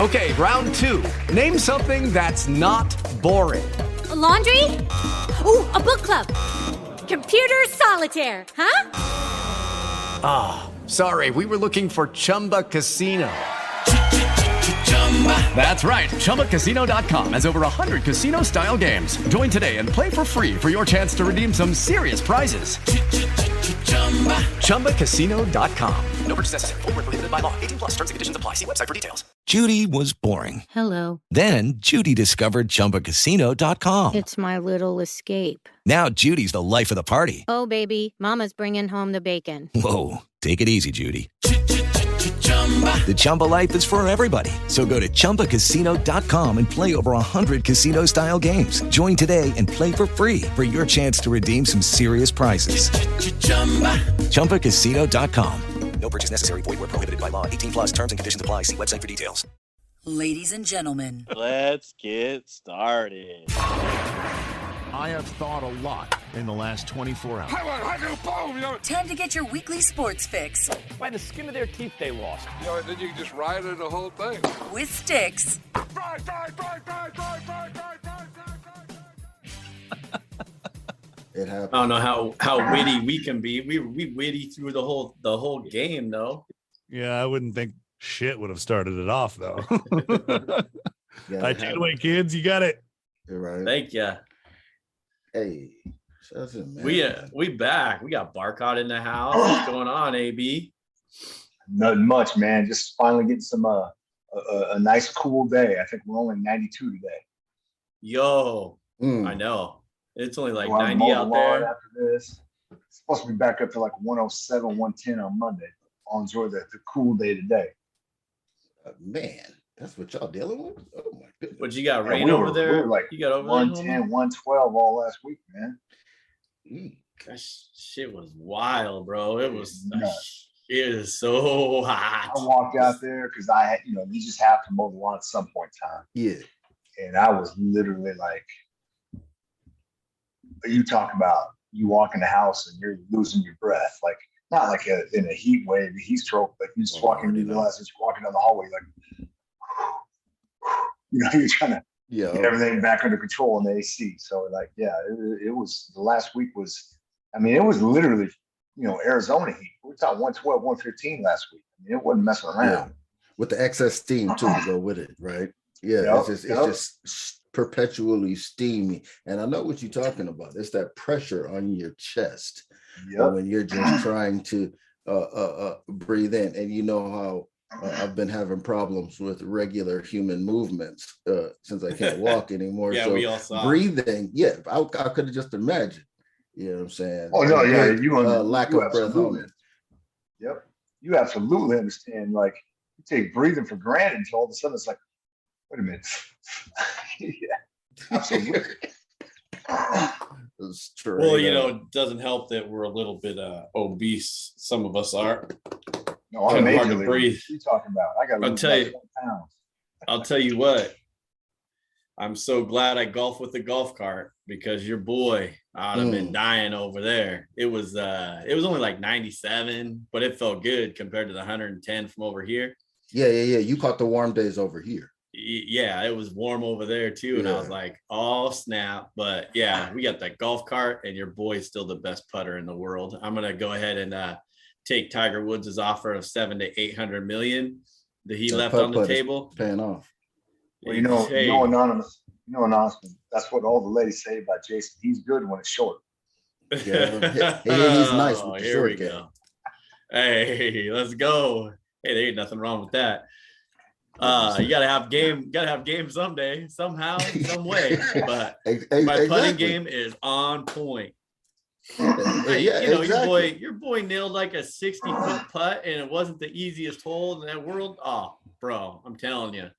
Okay, round two. Name something that's not boring. A laundry? Ooh, a book club. Computer solitaire, huh? Ah, sorry, we were looking for Chumba Casino. That's right. ChumbaCasino.com has over 100 casino-style games. Join today and play for free for your chance to redeem some serious prizes. ChumbaCasino.com. No purchase necessary. Void where prohibited by law. 18 plus terms and conditions apply. See website for details. Judy was boring. Hello. Then Judy discovered ChumbaCasino.com. It's my little escape. Now Judy's the life of the party. Oh, baby, mama's bringing home the bacon. Whoa, take it easy, Judy. The Chumba life is for everybody. So go to ChumbaCasino.com and play over 100 casino-style games. Join today and play for free for your chance to redeem some serious prizes. ChumbaCasino.com. No purchase necessary. Void where prohibited by law. 18 plus terms and conditions apply. See website for details. Ladies and gentlemen, let's get started. I have thought a lot in the last 24 hours. Time to get your weekly sports fix. By the skin of their teeth, they lost. Then you can just ride it the whole thing. With Stix. It happened. I don't know how witty we can be. We witty through the whole game, though. Yeah, I wouldn't think shit would have started it off, though. Yeah, I take it away, kids. You got it. You're right. Thank you. Hey, man. We back. We got Barcot in the house. What's going on, AB? Nothing much, man. Just finally getting some a nice cool day. I think we're only 92 today. Yo, I know. It's only like so 90 out there. After this, it's supposed to be back up to like 107, 110 on Monday. I'll enjoy the cool day today. Man, that's what y'all dealing with? Oh my goodness. But you got rain over there? We were like you got over 110, there? 112 all last week, man. That shit was wild, bro. It was so hot. I walked out there because I had, you just have to mow the lawn at some point in time. Yeah. And I was literally like, you talk about you walk in the house and you're losing your breath, like not like in a heat wave, a heat stroke, but you just walking, you realize that you're walking down the hallway, like, you're trying to get everything back under control in the AC. So like, it was the last week was, it was literally, Arizona heat. We were talking 112, 115 last week. It wasn't messing around. Yeah. With the excess steam too to go with it, right? Yeah, it's just perpetually steamy. And I know what you're talking about. It's that pressure on your chest when you're just trying to breathe in. And you know how I've been having problems with regular human movements since I can't walk anymore. Yeah, so we all saw breathing. Yeah, I could have just imagined. You know what I'm saying? Oh no, yeah, you lack of breath on it. Yep, you absolutely understand. Like you take breathing for granted until all of a sudden it's like, wait a minute. Yeah, absolutely. It's true. Well, it doesn't help that we're a little bit obese. Some of us are. No, I'm hard to majorly. breathe. What are you talking about? I got. I'll tell you what. I'm so glad I golf with the golf cart because your boy, I'd have been dying over there. It was only like 97, but it felt good compared to the 110 from over here. Yeah. You caught the warm days over here. Yeah, it was warm over there too. And I was like, oh snap. But yeah, we got that golf cart and your boy's still the best putter in the world. I'm going to go ahead and take Tiger Woods' offer of 700 to 800 million that he left on the table. Paying off. Well, anonymous, that's what all the ladies say about Jason. He's good when it's short. Yeah, he's nice with the short game. Go. Hey, let's go. Hey, there ain't nothing wrong with that. You gotta have game someday, somehow, some way. But my putting game is on point. Your boy nailed like a 60-foot putt, and it wasn't the easiest hole in that world. Oh, bro, I'm telling you,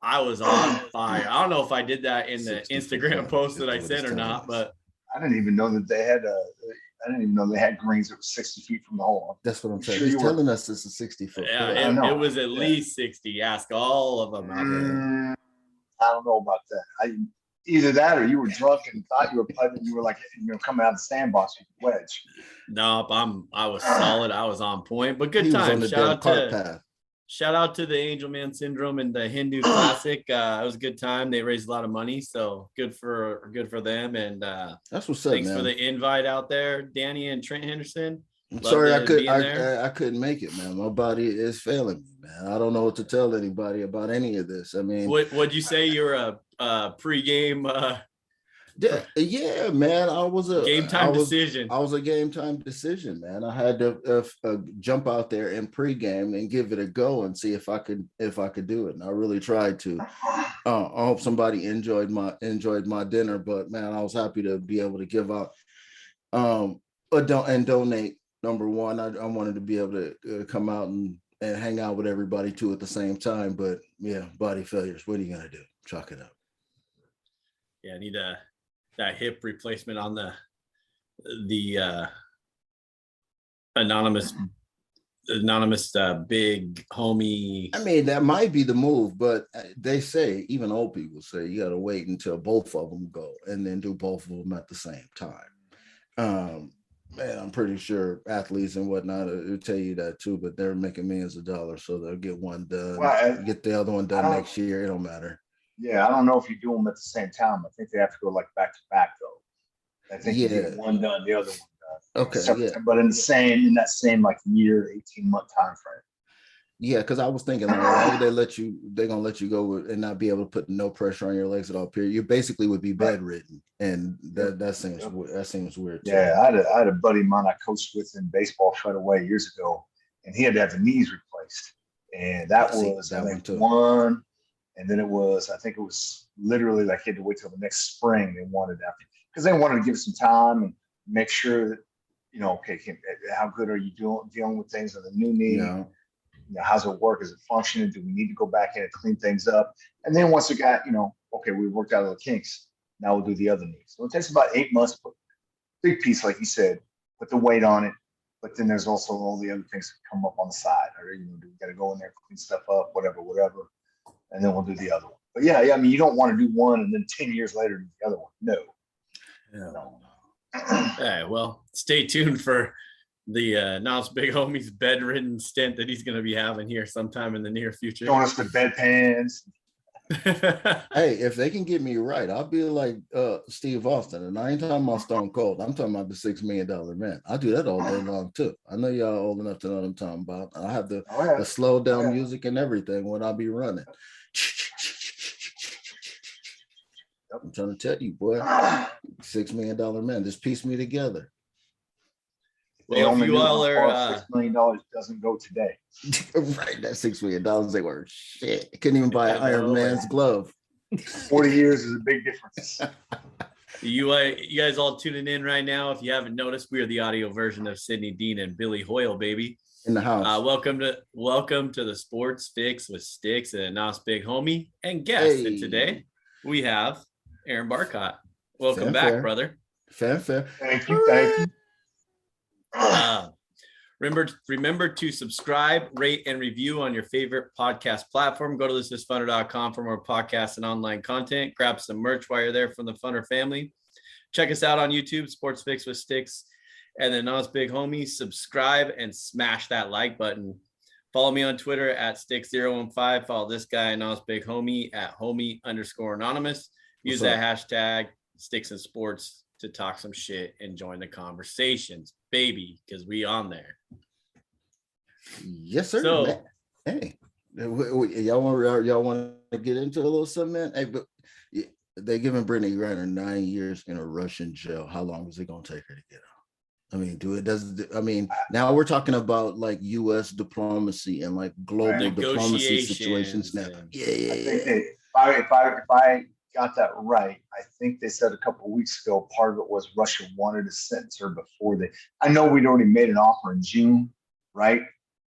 I was on fire. I don't know if I did that in the Instagram post that I sent or not, but I didn't even know that they had greens that were 60 feet from the hole. That's what I'm saying. He's telling us it's a 60-foot. Yeah, it was at least 60. Ask all of them out there. I don't know about that. Either that or you were drunk and thought you were putting. You were like, coming out of the sandbox with a wedge. Nope, I was solid. I was on point. But good time. shout out to the Angel Man Syndrome and the Hindu Classic. It was a good time. They raised a lot of money, so good for them. And that's what's up, thanks man. for the invite out there, Danny and Trent Henderson. I'm sorry I couldn't make it, man. My body is failing me, man. I don't know what to tell anybody about any of this. I mean, what'd you say? You're a pregame. Yeah, man. I was a game time decision. I was a game time decision, man. I had to jump out there and pregame and give it a go and see if I could do it. And I really tried to. I hope somebody enjoyed my dinner, but man, I was happy to be able to give out donate. Number one, I wanted to be able to come out and hang out with everybody too at the same time. But yeah, body failures. What are you gonna do? Chalk it up. Yeah, I need that hip replacement on the anonymous big homie. I mean, that might be the move, but they say, even old people say, you got to wait until both of them go and then do both of them at the same time. Man, I'm pretty sure athletes and whatnot will tell you that too, but they're making millions of dollars, so they'll get one done, get the other one done next year. It don't matter. Yeah, I don't know if you do them at the same time. I think they have to go like back to back though. I think you get one done, the other one done. Okay, but in that same like year, 18-month time frame. Yeah, because I was thinking, like, why would they're gonna let you go and not be able to put no pressure on your legs at all, period. You basically would be bedridden, and that seems weird too. Yeah, I had a buddy of mine I coached with in baseball right away years ago, and he had to have the knees replaced. And that was one, and then I think it was literally like he had to wait till the next spring. They wanted after, because they wanted to give some time and make sure that, okay, how good are you dealing with things on the new knee? Yeah. How's it work? Is it functioning? Do we need to go back in and clean things up? And then once it got, okay, we worked out of the kinks. Now we'll do the other knee. So it takes about 8 months, but big piece, like you said, put the weight on it. But then there's also all the other things that come up on the side. Or, we got to go in there, clean stuff up, whatever. And then we'll do the other one. But yeah, I mean, you don't want to do one and then 10 years later do the other one. No. No. All right, well, stay tuned for the Nas Big Homie's bedridden stint that he's going to be having here sometime in the near future. Showing us the bedpans. Hey, if they can get me right, I'll be like Steve Austin. And I ain't talking about Stone Cold. I'm talking about the $6 million man. I'll do that all day long too. I know y'all old enough to know what I'm talking about. I have the slow down music and everything when I'll be running. I'm trying to tell you, boy, $6 million man. Just piece me together. Well, if you all are $6 million doesn't go today. Right, that $6 million they were shit. Couldn't even buy an Iron Man's glove. 40 years is a big difference. You guys all tuning in right now. If you haven't noticed, we are the audio version of Sidney Dean and Billy Hoyle, baby. In the house. Welcome to the Sports Fix with Stix and Nas Big Homie and guest. Hey. And today we have Aaron Barcot. Welcome back, brother. Fair. Thank you. Remember to subscribe, rate, and review on your favorite podcast platform. Go to thisisfunner.com for more podcasts and online content. Grab some merch while you're there from the Funner family. Check us out on YouTube, Sports Fix with Stix and then Nas Big Homie. Subscribe and smash that like button. Follow me on Twitter at Stix015. Follow this guy, Nas Big Homie, at homie_anonymous. Use that hashtag Stix and Sports to talk some shit and join the conversations, baby, because we on there. Yes, sir. So, hey, y'all want to get into a little something, man? Hey, but they're giving Brittany Griner 9 years in a Russian jail. How long is it gonna take her to get out? I mean, now we're talking about like U.S. diplomacy and like global diplomacy situations now. If I got that right, I think they said a couple of weeks ago, part of it was Russia wanted to sentence her before I know we'd already made an offer in June, right?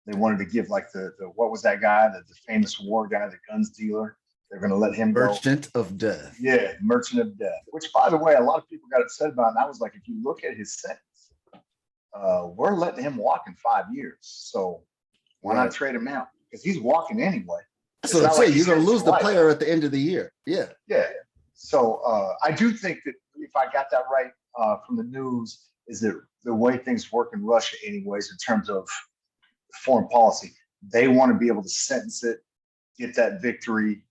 They wanted to give like the what was that guy, the famous war guy, the guns dealer. They're going to let him go. Merchant of Death. Yeah, Merchant of Death, which by the way, a lot of people got upset about. And I was like, if you look at his sentence, we're letting him walk in 5 years. So why not trade him out? Because he's walking anyway. So you're going to lose the player at the end of the year. Yeah. So I do think that if I got that right from the news, is that the way things work in Russia anyways, in terms of foreign policy, They want to be able to sentence it, get that victory,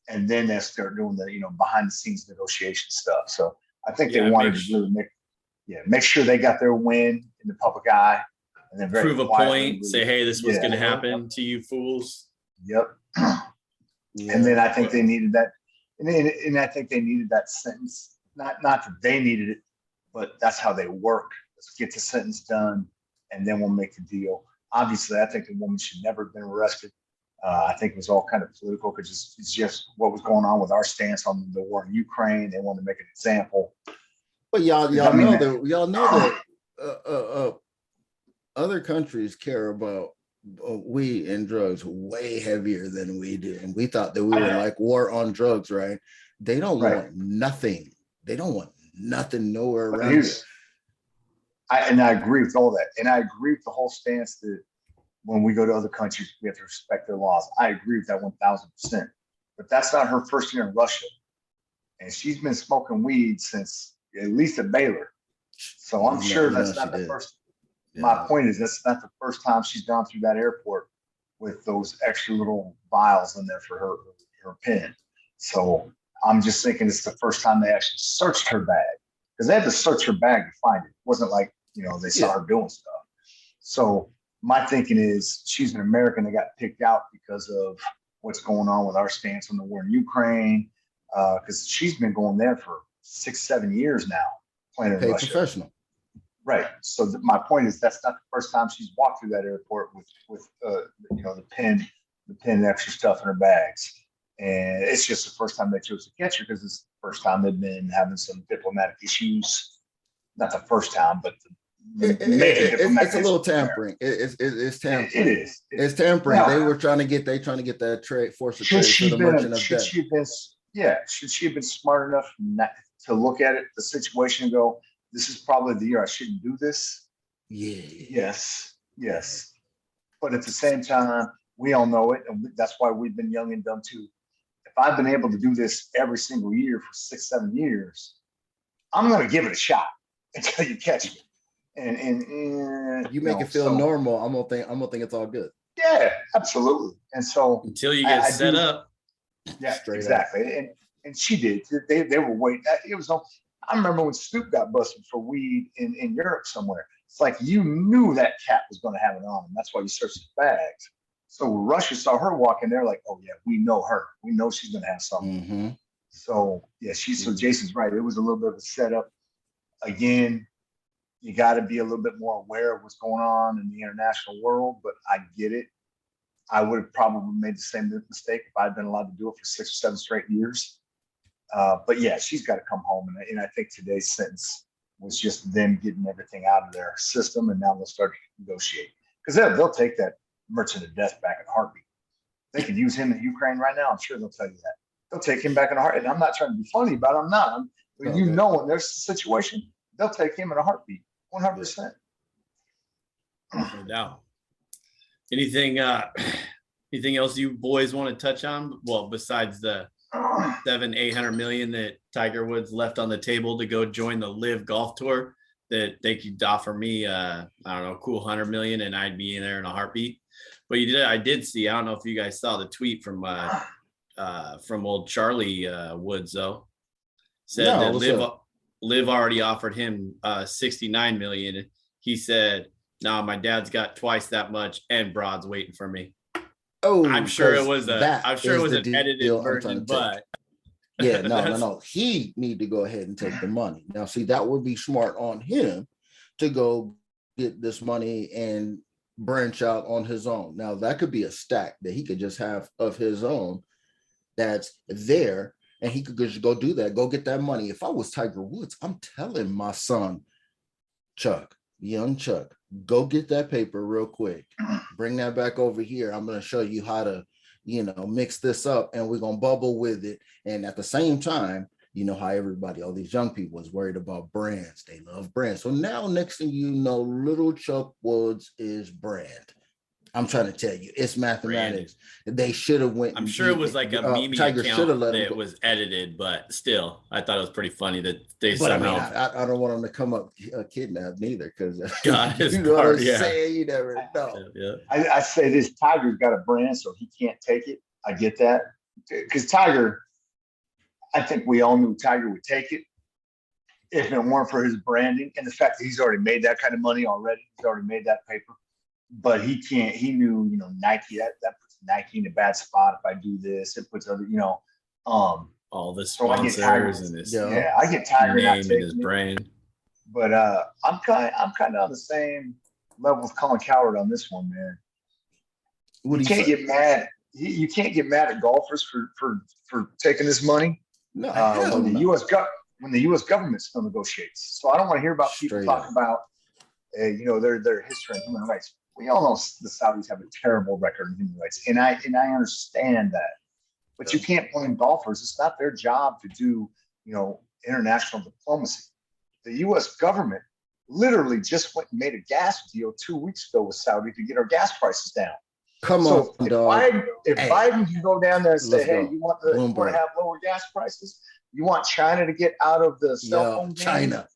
and then they start doing the, behind the scenes negotiation stuff. So I think they wanted to really make sure they got their win in the public eye, and then prove a point, say, hey, this was going to happen to you fools. Yep. And then I think they needed that. And I think they needed that sentence. Not that they needed it, but that's how they work. Let's get the sentence done, and then we'll make the deal. Obviously, I think the woman should never have been arrested. I think it was all kind of political because it's just what was going on with our stance on the war in Ukraine. They wanted to make an example. But y'all know that other countries care about weed and drugs way heavier than we do, and we thought that we were like war on drugs, right? They don't want nothing. They don't want nothing nowhere around here. I agree with all that, and I agree with the whole stance that when we go to other countries, we have to respect their laws. I agree with that 1,000%. But that's not her first year in Russia, and she's been smoking weed since at least at Baylor. So I'm sure that's not the first. Yeah. My point is that's not the first time she's gone through that airport with those extra little vials in there for her pen. So I'm just thinking it's the first time they actually searched her bag, because they had to search her bag to find it. It wasn't like, they saw her doing stuff. So my thinking is she's an American that got picked out because of what's going on with our stance on the war in Ukraine, because she's been going there for 6-7 years now, playing in Russia. Professional. Right. So my point is that's not the first time she's walked through that airport with the pen extra stuff in her bags. And it's just the first time they chose to catch her because it's the first time they've been having some diplomatic issues. Not the first time, but it's a little tampering. It's tampering. It is. It's tampering. Now, they trying to get that trade force of trade for the merchant of debt. Should she have been smart enough not to look at it, the situation, and go, this is probably the year I shouldn't do this? Yeah. Yes. But at the same time, we all know it, and that's why we've been young and dumb too. If I've been able to do this every single year for 6-7 years, I'm going to give it a shot until you catch me. And you make it feel normal. I'm gonna think it's all good. Yeah, absolutely. And so until you get set up. Yeah, exactly. And she did. They were waiting. It was. I remember when Snoop got busted for weed in Europe somewhere. It's like you knew that cat was going to have it on him. That's why you searched his bags. So Russia saw her walk in there like, oh yeah, we know her. We know she's going to have something. Mm-hmm. So yeah, so Jason's right. It was a little bit of a setup. Again, you got to be a little bit more aware of what's going on in the international world, but I get it. I would have probably made the same mistake if I'd been allowed to do it for 6 or 7 straight years. But yeah, she's got to come home. And I think today's sentence was just them getting everything out of their system, and now they'll start to negotiate. Because they'll take that merchant of death back in a heartbeat. They could use him in Ukraine right now. I'm sure they'll tell you that. They'll take him back in a heartbeat. And I'm not trying to be funny about it. I'm not. When when there's a situation, they'll take him in a heartbeat. 100%. No doubt. Anything else you boys want to touch on? Well, besides the $700-800 million that Tiger Woods left on the table to go join the Live Golf Tour, that they could offer me I don't know, cool $100 million, and I'd be in there in a heartbeat. But I did see, I don't know if you guys saw the tweet from old Charlie Woods though. Said that Liv already offered him $69 million. He said, "No, my dad's got twice that much, and broad's waiting for me." Oh, I'm sure it was an edited version, but yeah, no. He need to go ahead and take the money. Now, see, that would be smart on him to go get this money and branch out on his own. Now, that could be a stack that he could just have of his own that's there. And he could just go do that, go get that money. If I was Tiger Woods, I'm telling my son, young Chuck, go get that paper real quick. Bring that back over here. I'm going to show you how to, mix this up, and we're going to bubble with it. And at the same time, you know how everybody, all these young people is worried about brands. They love brands. So now next thing you know, little Chuck Woods is brand. I'm trying to tell you, it's mathematics. They should have went. I'm sure it was like a meme Tiger account that was edited, but still, I thought it was pretty funny that they somehow. I don't want them to come up kidnapped neither, because God, you know what I'm saying. You never know. Yeah. I say this: Tiger's got a brand, so he can't take it. I get that, because Tiger, I think we all knew Tiger would take it if it weren't for his branding and the fact that he's already made that kind of money already. He's already made that paper. But he can't. He knew, Nike. That puts Nike in a bad spot if I do this. It puts other, all the sponsors and his I get tired name of and his brand. But I'm kind of on the same level with Colin Cowherd on this one, man. You can't get mad. You can't get mad at golfers for taking this money. No, when the U.S. government still negotiates. So I don't want to hear about people talking about their history and human rights. We all know the Saudis have a terrible record in human rights, and I understand that. But you can't blame golfers. It's not their job to do, international diplomacy. The U.S. government literally just went and made a gas deal 2 weeks ago with Saudi to get our gas prices down. Come on, dog. If Biden can go down there and say, "Hey, you want to have lower gas prices? You want China to get out of the cell phone game?" China.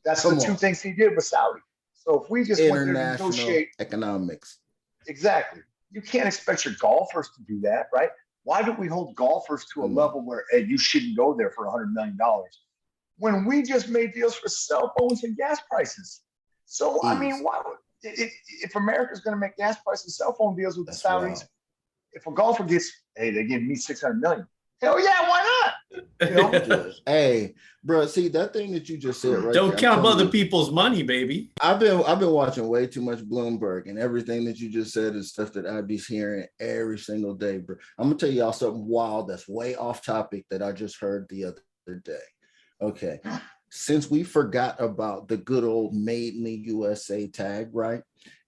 That's the two things he did with Saudi. So if we just went there to negotiate economics, exactly, you can't expect your golfers to do that, right? Why do we hold golfers to a level where you shouldn't go there for $100 million when we just made deals for cell phones and gas prices? So I mean, why would if America's going to make gas prices, cell phone deals with the Saudis? If a golfer gets, hey, they give me $600 million. Hell yeah, why not? Hey, bro, see that thing that you just said, right? Don't count other people's money, baby. I've been watching way too much Bloomberg, and everything that you just said is stuff that I be hearing every single day, bro. I'm gonna tell y'all something wild that's way off topic that I just heard the other day. Okay, since we forgot about the good old "Made in the USA" tag, right?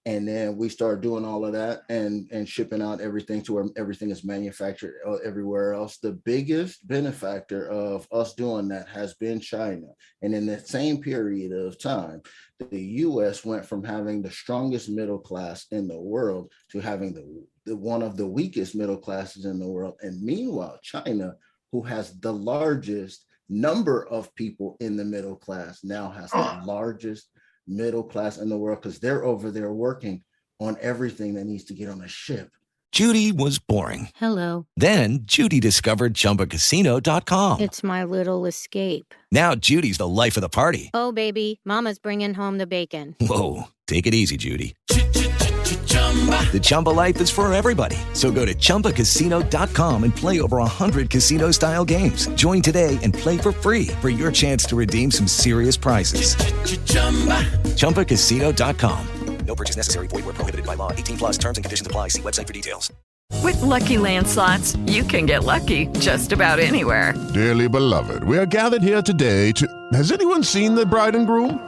And then we start doing all of that and shipping out everything to where everything is manufactured everywhere else. The biggest benefactor of us doing that has been China. And in that same period of time, the U.S. went from having the strongest middle class in the world to having the one of the weakest middle classes in the world. And meanwhile, China, who has the largest number of people in the middle class, now has the largest middle class in the world, because they're over there working on everything that needs to get on a ship. Judy was boring. Hello. Then Judy discovered ChumbaCasino.com. It's my little escape. Now Judy's the life of the party. Oh, baby, mama's bringing home the bacon. Whoa, take it easy, Judy. The Chumba life is for everybody. So go to ChumbaCasino.com and play over 100 casino-style games. Join today and play for free for your chance to redeem some serious prizes. ChumbaCasino.com. No purchase necessary. Void where prohibited by law. 18 plus terms and conditions apply. See website for details. With Lucky Land Slots, you can get lucky just about anywhere. Dearly beloved, we are gathered here today to... Has anyone seen the bride and groom?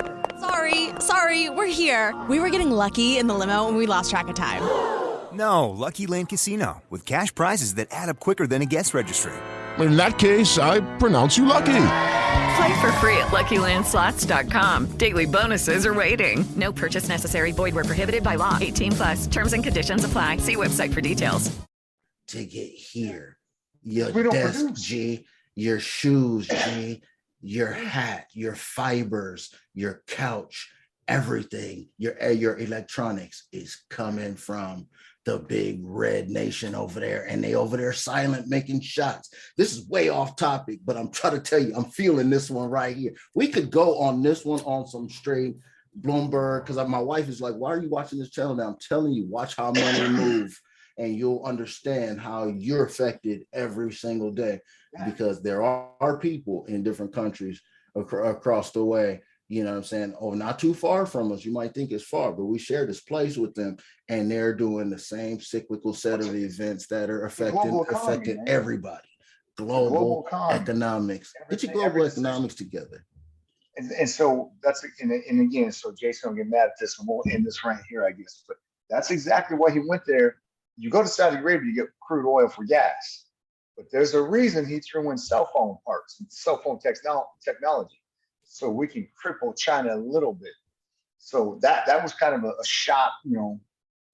Sorry, we're here. We were getting lucky in the limo and we lost track of time. No, Lucky Land Casino, with cash prizes that add up quicker than a guest registry. In that case, I pronounce you lucky. Play for free at LuckyLandSlots.com. Daily bonuses are waiting. No purchase necessary. Void where prohibited by law. 18 plus. Terms and conditions apply. See website for details. To get here, your desk, G, your shoes, G, your hat, your fibers, your couch, everything, your electronics is coming from the big red nation over there, and they over there silent making shots. This is way off topic, but I'm trying to tell you, I'm feeling this one right here. We could go on this one on some straight Bloomberg, because my wife is like, why are you watching this channel now? I'm telling you, watch how money move, and you'll understand how you're affected every single day, because there are people in different countries across the way, you know what I'm saying? Oh, not too far from us. You might think it's far, but we share this place with them, and they're doing the same cyclical set of events that are affecting everybody. Global economics. Get your global economics together. And so that's, and again, so Jason will get mad at this, and we'll end this right here, I guess. But that's exactly why he went there. You go to Saudi Arabia, you get crude oil for gas. But there's a reason he threw in cell phone parts and cell phone technology, so we can cripple China a little bit. So that was kind of a shot,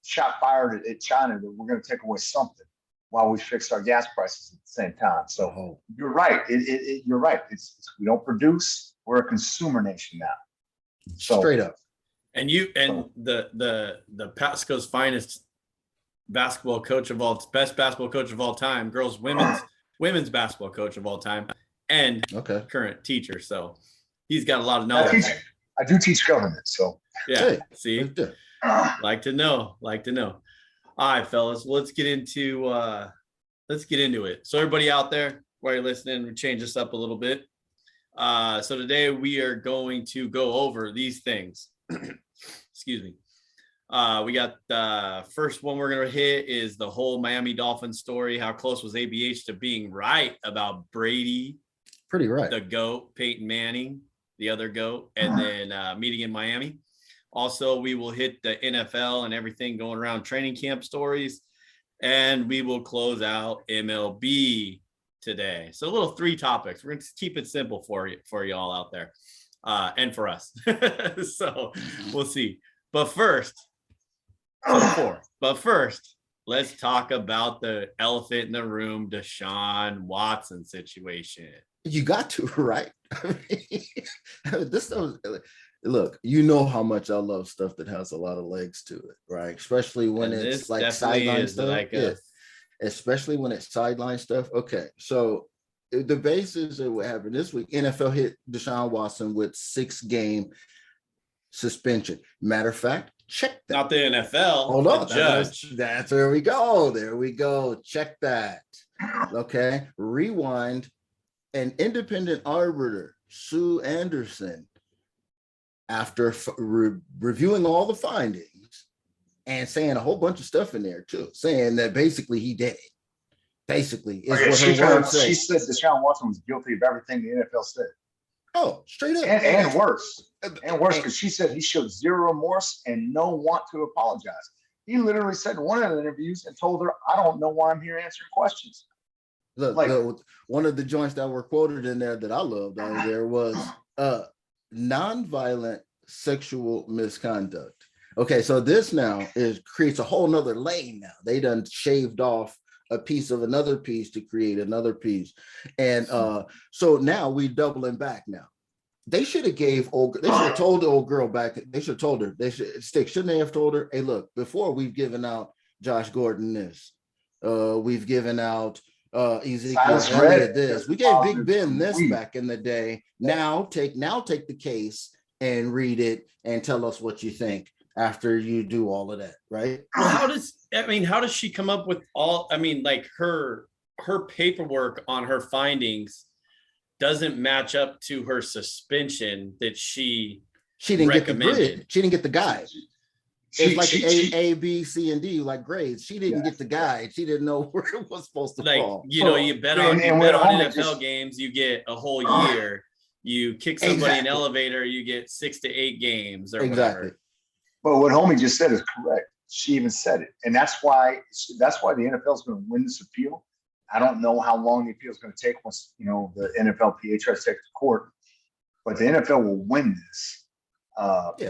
shot fired at China that we're going to take away something while we fix our gas prices at the same time. So you're right. You're right. It's we don't produce. We're a consumer nation now. So, straight up. And the Pasco's finest basketball coach of best basketball coach of all time, women's basketball coach of all time, and current teacher. So he's got a lot of knowledge. I do teach government. So yeah, see, like to know. All right, fellas, let's get into it. So everybody out there, while you're listening, we change this up a little bit. So today we are going to go over these things. Excuse me. We got the first one we're going to hit is the whole Miami Dolphins story. How close was ABH to being right about Brady? Pretty right. The GOAT, Peyton Manning, the other GOAT, and then meeting in Miami. Also, we will hit the NFL and everything going around training camp stories. And we will close out MLB today. So a little 3 topics. We're going to keep it simple for you all out there and for us. So we'll see. But first, let's talk about the elephant in the room, Deshaun Watson situation. You got to, right? This stuff, look, you know how much I love stuff that has a lot of legs to it, right? Especially when it's like sideline stuff. Especially when it's sideline stuff. Okay, so the basis of what happened this week, NFL hit Deshaun Watson with 6-game suspension. Matter of fact, check that. Not the NFL. Hold on. Judge. That's where we go. There we go. Check that. Okay. Rewind. An independent arbiter, Sue Anderson, after reviewing all the findings and saying a whole bunch of stuff in there too, saying that basically he did it. Basically, is what her word says. She said Deshaun Watson was guilty of everything the NFL said. Oh, straight up. And worse. And worse, because she said he showed zero remorse and no want to apologize. He literally said in one of the interviews and told her, I don't know why I'm here answering questions. Look, one of the joints that were quoted in there that I loved on there was nonviolent sexual misconduct. Okay, so this now creates a whole nother lane now. They done shaved off a piece of another piece to create another piece. And so now we doubling back now. They should have told the old girl back. They should have told her. Shouldn't they have told her, hey, look, before we've given out Josh Gordon this, we've given out Ezekiel this. We gave Big Ben this back in the day. Now take the case and read it and tell us what you think after you do all of that, right? Well, how does she come up with her paperwork on her findings doesn't match up to her suspension that she didn't recommended. Get the grid. She didn't get the guide. It's like A, B, C, and D, like grades. She didn't get the guide. She didn't know where it was supposed to fall. You bet on NFL games, you get a whole year. You kick somebody in an elevator, you get 6 to 8 games or whatever. But what homie just said is correct. She even said it. And that's why the NFL is going to win this appeal. I don't know how long the appeal is going to take once, the NFLPA tries to take it to court. But the NFL will win this.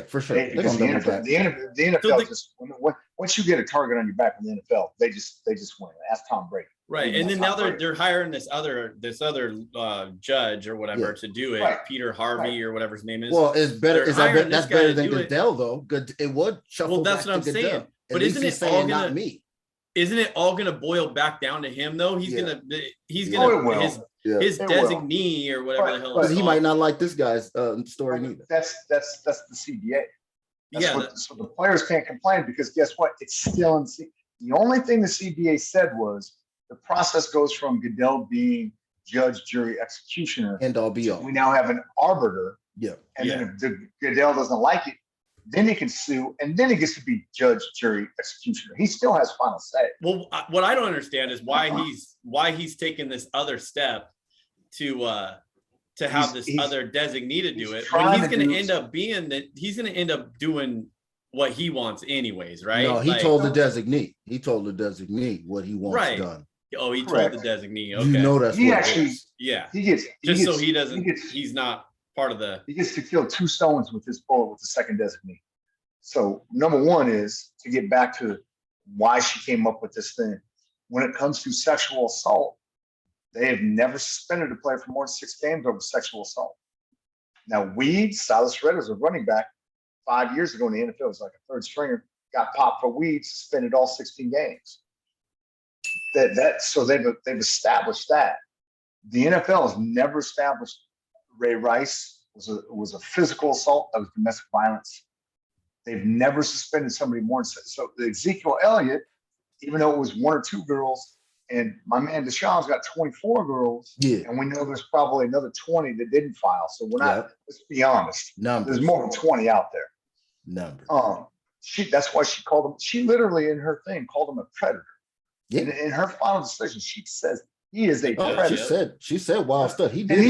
For sure. Because the NFL just once you get a target on your back in the NFL, they just win. Ask Tom Brady. Right, and then now they're hiring this other judge or whatever to do it, Peter Harvey or whatever his name is. Well, it's better. That's better than Goodell though. Good, it would shuffle. Well, that's what I'm saying. But isn't it all gonna not me? Isn't it all gonna boil back down to him though? He's gonna his designee or whatever the hell. But he might not like this guy's story neither. That's the CBA. So the players can't complain because guess what? It's still in. The only thing the CBA said was the process goes from Goodell being judge, jury, executioner. End all be all. We now have an arbiter. Yeah. And then if Goodell doesn't like it, then he can sue, and then he gets to be judge, jury, executioner. He still has final say. Well, what I don't understand is why he's taking this other step to have this other designee to do it. When he's going to end up he's going to end up doing what he wants anyways, right? No, he told the designee. He told the designee what he wants done. Oh, he told the designee. Okay. You know that's he what actually. Yeah. He's not part of the. He gets to kill 2 stones with his bullet with the second designee. So number one is to get back to why she came up with this thing. When it comes to sexual assault, they have never suspended a player for more than 6 games over sexual assault. Now, Silas Red was a running back 5 years ago in the NFL. It was like a third stringer, got popped for weed, suspended all 16 games. So they've established that. The NFL has never established Ray Rice was a physical assault. That was domestic violence. They've never suspended somebody more than so. The Ezekiel Elliott, even though it was 1 or 2 girls, and my man Deshaun's got 24 girls, and we know there's probably another 20 that didn't file. So we're not. Let's be honest. Numbers. There's more than 20 out there. Numbers. That's why she called him. She literally in her thing called him a predator. Yeah. In her final decision, she says he is a predator. She said wild stuff. He did. And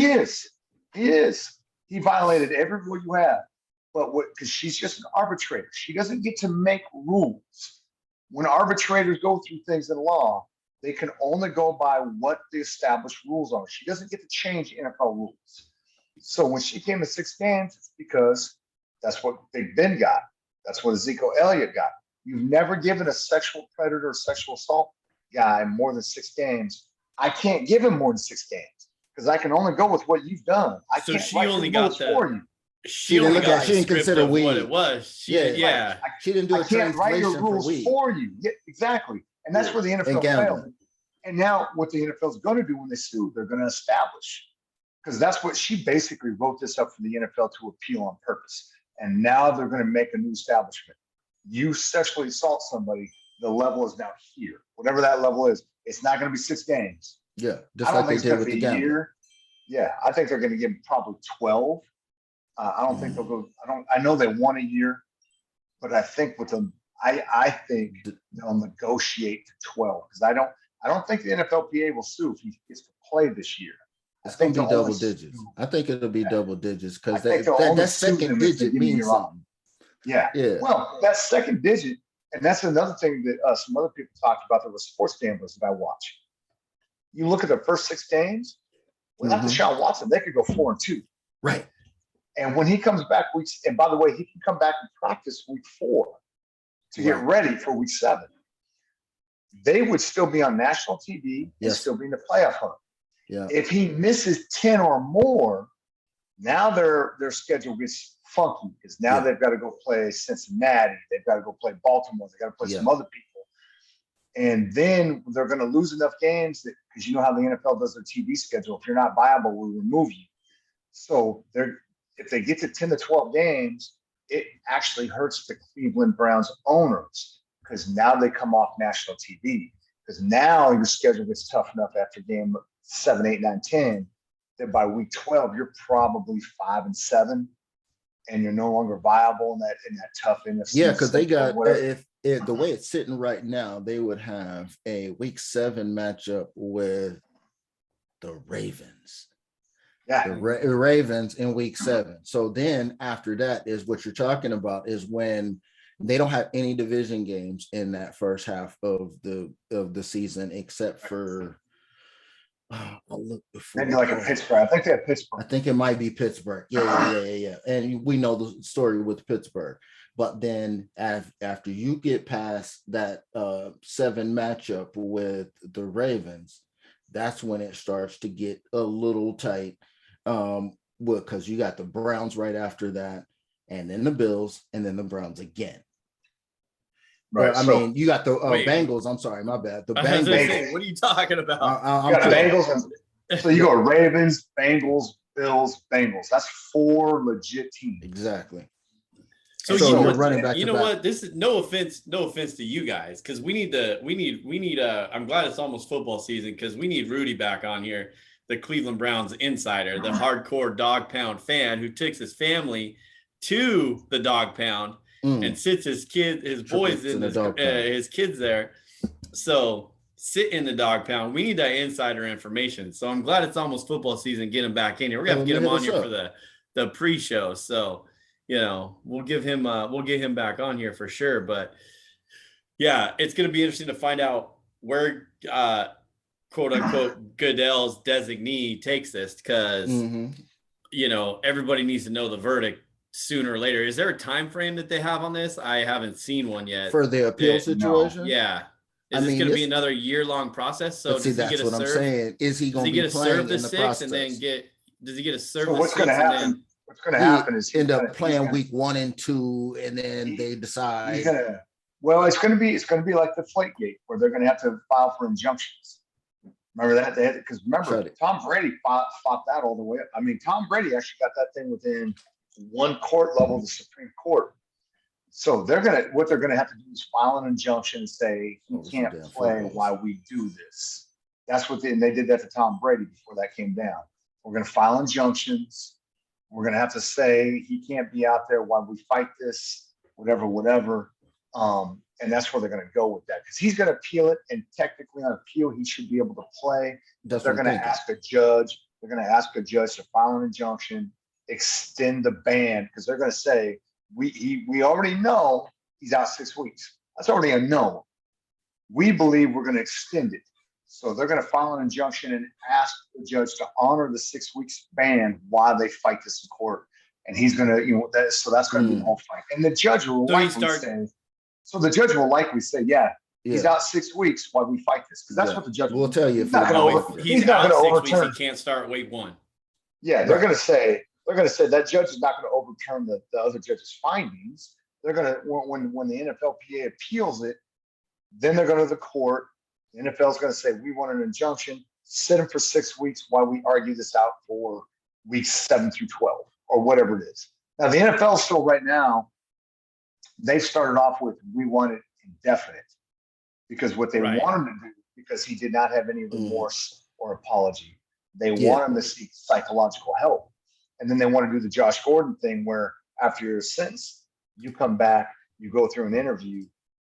he is. He violated every rule you have. But because she's just an arbitrator, she doesn't get to make rules. When arbitrators go through things in law, they can only go by what the established rules are. She doesn't get to change NFL rules. So when she came to 6 games, it's because that's what Big Ben got. That's what Ezekiel Elliott got. You've never given a sexual predator or sexual assault guy more than 6 games. I can't give him more than 6 games because I can only go with what you've done. So she only got for you. She didn't consider weed. What it was. She didn't do I can't write your rules for you. Yeah, exactly. And that's where the NFL failed. And now what the NFL is going to do when they sue, they're going to establish. Because that's what she basically wrote this up for the NFL to appeal on purpose. And now they're going to make a new establishment. You sexually assault somebody, the level is now here. Whatever that level is, it's not going to be 6 games. Yeah, just like they did with the gambling. Yeah, I think they're going to give them probably 12. I don't think they'll go. I know they want a year, but I think with them, I think they'll negotiate to 12 because I don't think the NFLPA will sue if he gets to play this year. It's going to be double digits. I think it'll be double digits because that second digit means something. Yeah. Well, that second digit, and that's another thing that some other people talked about. There were sports gamblers that I watch. You look at the first 6 games, without Deshaun Watson, they could go 4-2. Right. And when he comes back and by the way, he can come back and practice week 4 to get ready for week 7. They would still be on national TV and still be in the playoff hunt. Yeah. If he misses 10 or more, now their schedule gets funky because now they've got to go play Cincinnati. They've got to go play Baltimore. They've got to play some other people. And then they're going to lose enough games that because you know how the NFL does their TV schedule. If you're not viable, we'll remove you. So if they get to 10 to 12 games, it actually hurts the Cleveland Browns owners because now they come off national TV. Because now your schedule gets tough enough after game 7, 8, 9, 10 that by week 12 you're probably 5-7, and you're no longer viable in that tough NFC. Yeah, because they got if the way it's sitting right now, they would have a week 7 matchup with the Ravens. Yeah, the Ravens in week 7. So then after that is what you're talking about is when they don't have any division games in that first half of the season except for maybe like a Pittsburgh. I think they have Pittsburgh. I think it might be Pittsburgh. Yeah. And we know the story with Pittsburgh. But then after you get past that 7 matchup with the Ravens, that's when it starts to get a little tight. Because you got the Browns right after that, and then the Bills, and then the Browns again. Right. I mean, you got the Bengals. I'm sorry, my bad. The Bengals. What are you talking about? You got the Bengals. So you go Ravens, Bengals, Bills, Bengals. That's 4 legit teams. Exactly. So you're running back. You know what? This is no offense to you guys, because we need. I'm glad it's almost football season because we need Rudy back on here, the Cleveland Browns insider, the hardcore dog pound fan who takes his family to the dog pound and sits his boys in his kids there. So sit in the dog pound. We need that insider information. So I'm glad it's almost football season. Get him back in here. We're gonna have to get him on here for the pre-show. So. You know, we'll get him back on here for sure. But yeah, it's going to be interesting to find out where quote unquote Goodell's designee takes this because, you know, everybody needs to know the verdict sooner or later. Is there a time frame that they have on this? I haven't seen one yet. For the appeal situation? No. Yeah. Is this going to be another year-long process? So see, that's what I'm saying. Is he going to be playing in the process? And then does he get a serve? So what's going to happen? What's going to happen is he end up playing week 1 and 2, and then they decide. It's going to be like the Deflategate, where they're going to have to file for injunctions. Remember that? Because remember, Tom Brady fought that all the way up. I mean, Tom Brady actually got that thing within one court level, the Supreme Court. So what they're gonna have to do is file an injunction and say he can't play while we do this. That's what they did that to Tom Brady before that came down. We're gonna file injunctions. We're gonna have to say he can't be out there while we fight this, whatever. And that's where they're going to go with that, because he's going to appeal it, and technically on appeal he should be able to play. They're going to ask a judge. They're going to ask a judge to file an injunction, extend the ban, because they're going to say we already know he's out 6 weeks. That's already a no. We believe we're going to extend it, so they're going to file an injunction and ask the judge to honor the 6 weeks ban while they fight this in court. And he's going to, so that's going to be the whole fight. And the judge will likely say. So the judge will likely say, he's out 6 weeks while we fight this, because that's what the judge will tell you. He's not going to overturn. He can't start week 1. Yeah, they're going to say that judge is not going to overturn the other judge's findings. They're going to when the NFLPA appeals it, then they're going to the court. The NFL is going to say we want an injunction. Sit him for 6 weeks while we argue this out for weeks 7 through 12 or whatever it is. Now the NFL still right now. They started off with we want it indefinite, because what they want him to do, because he did not have any remorse or apology, they want him to seek psychological help. And then they want to do the Josh Gordon thing, where after your sentence, you come back, you go through an interview,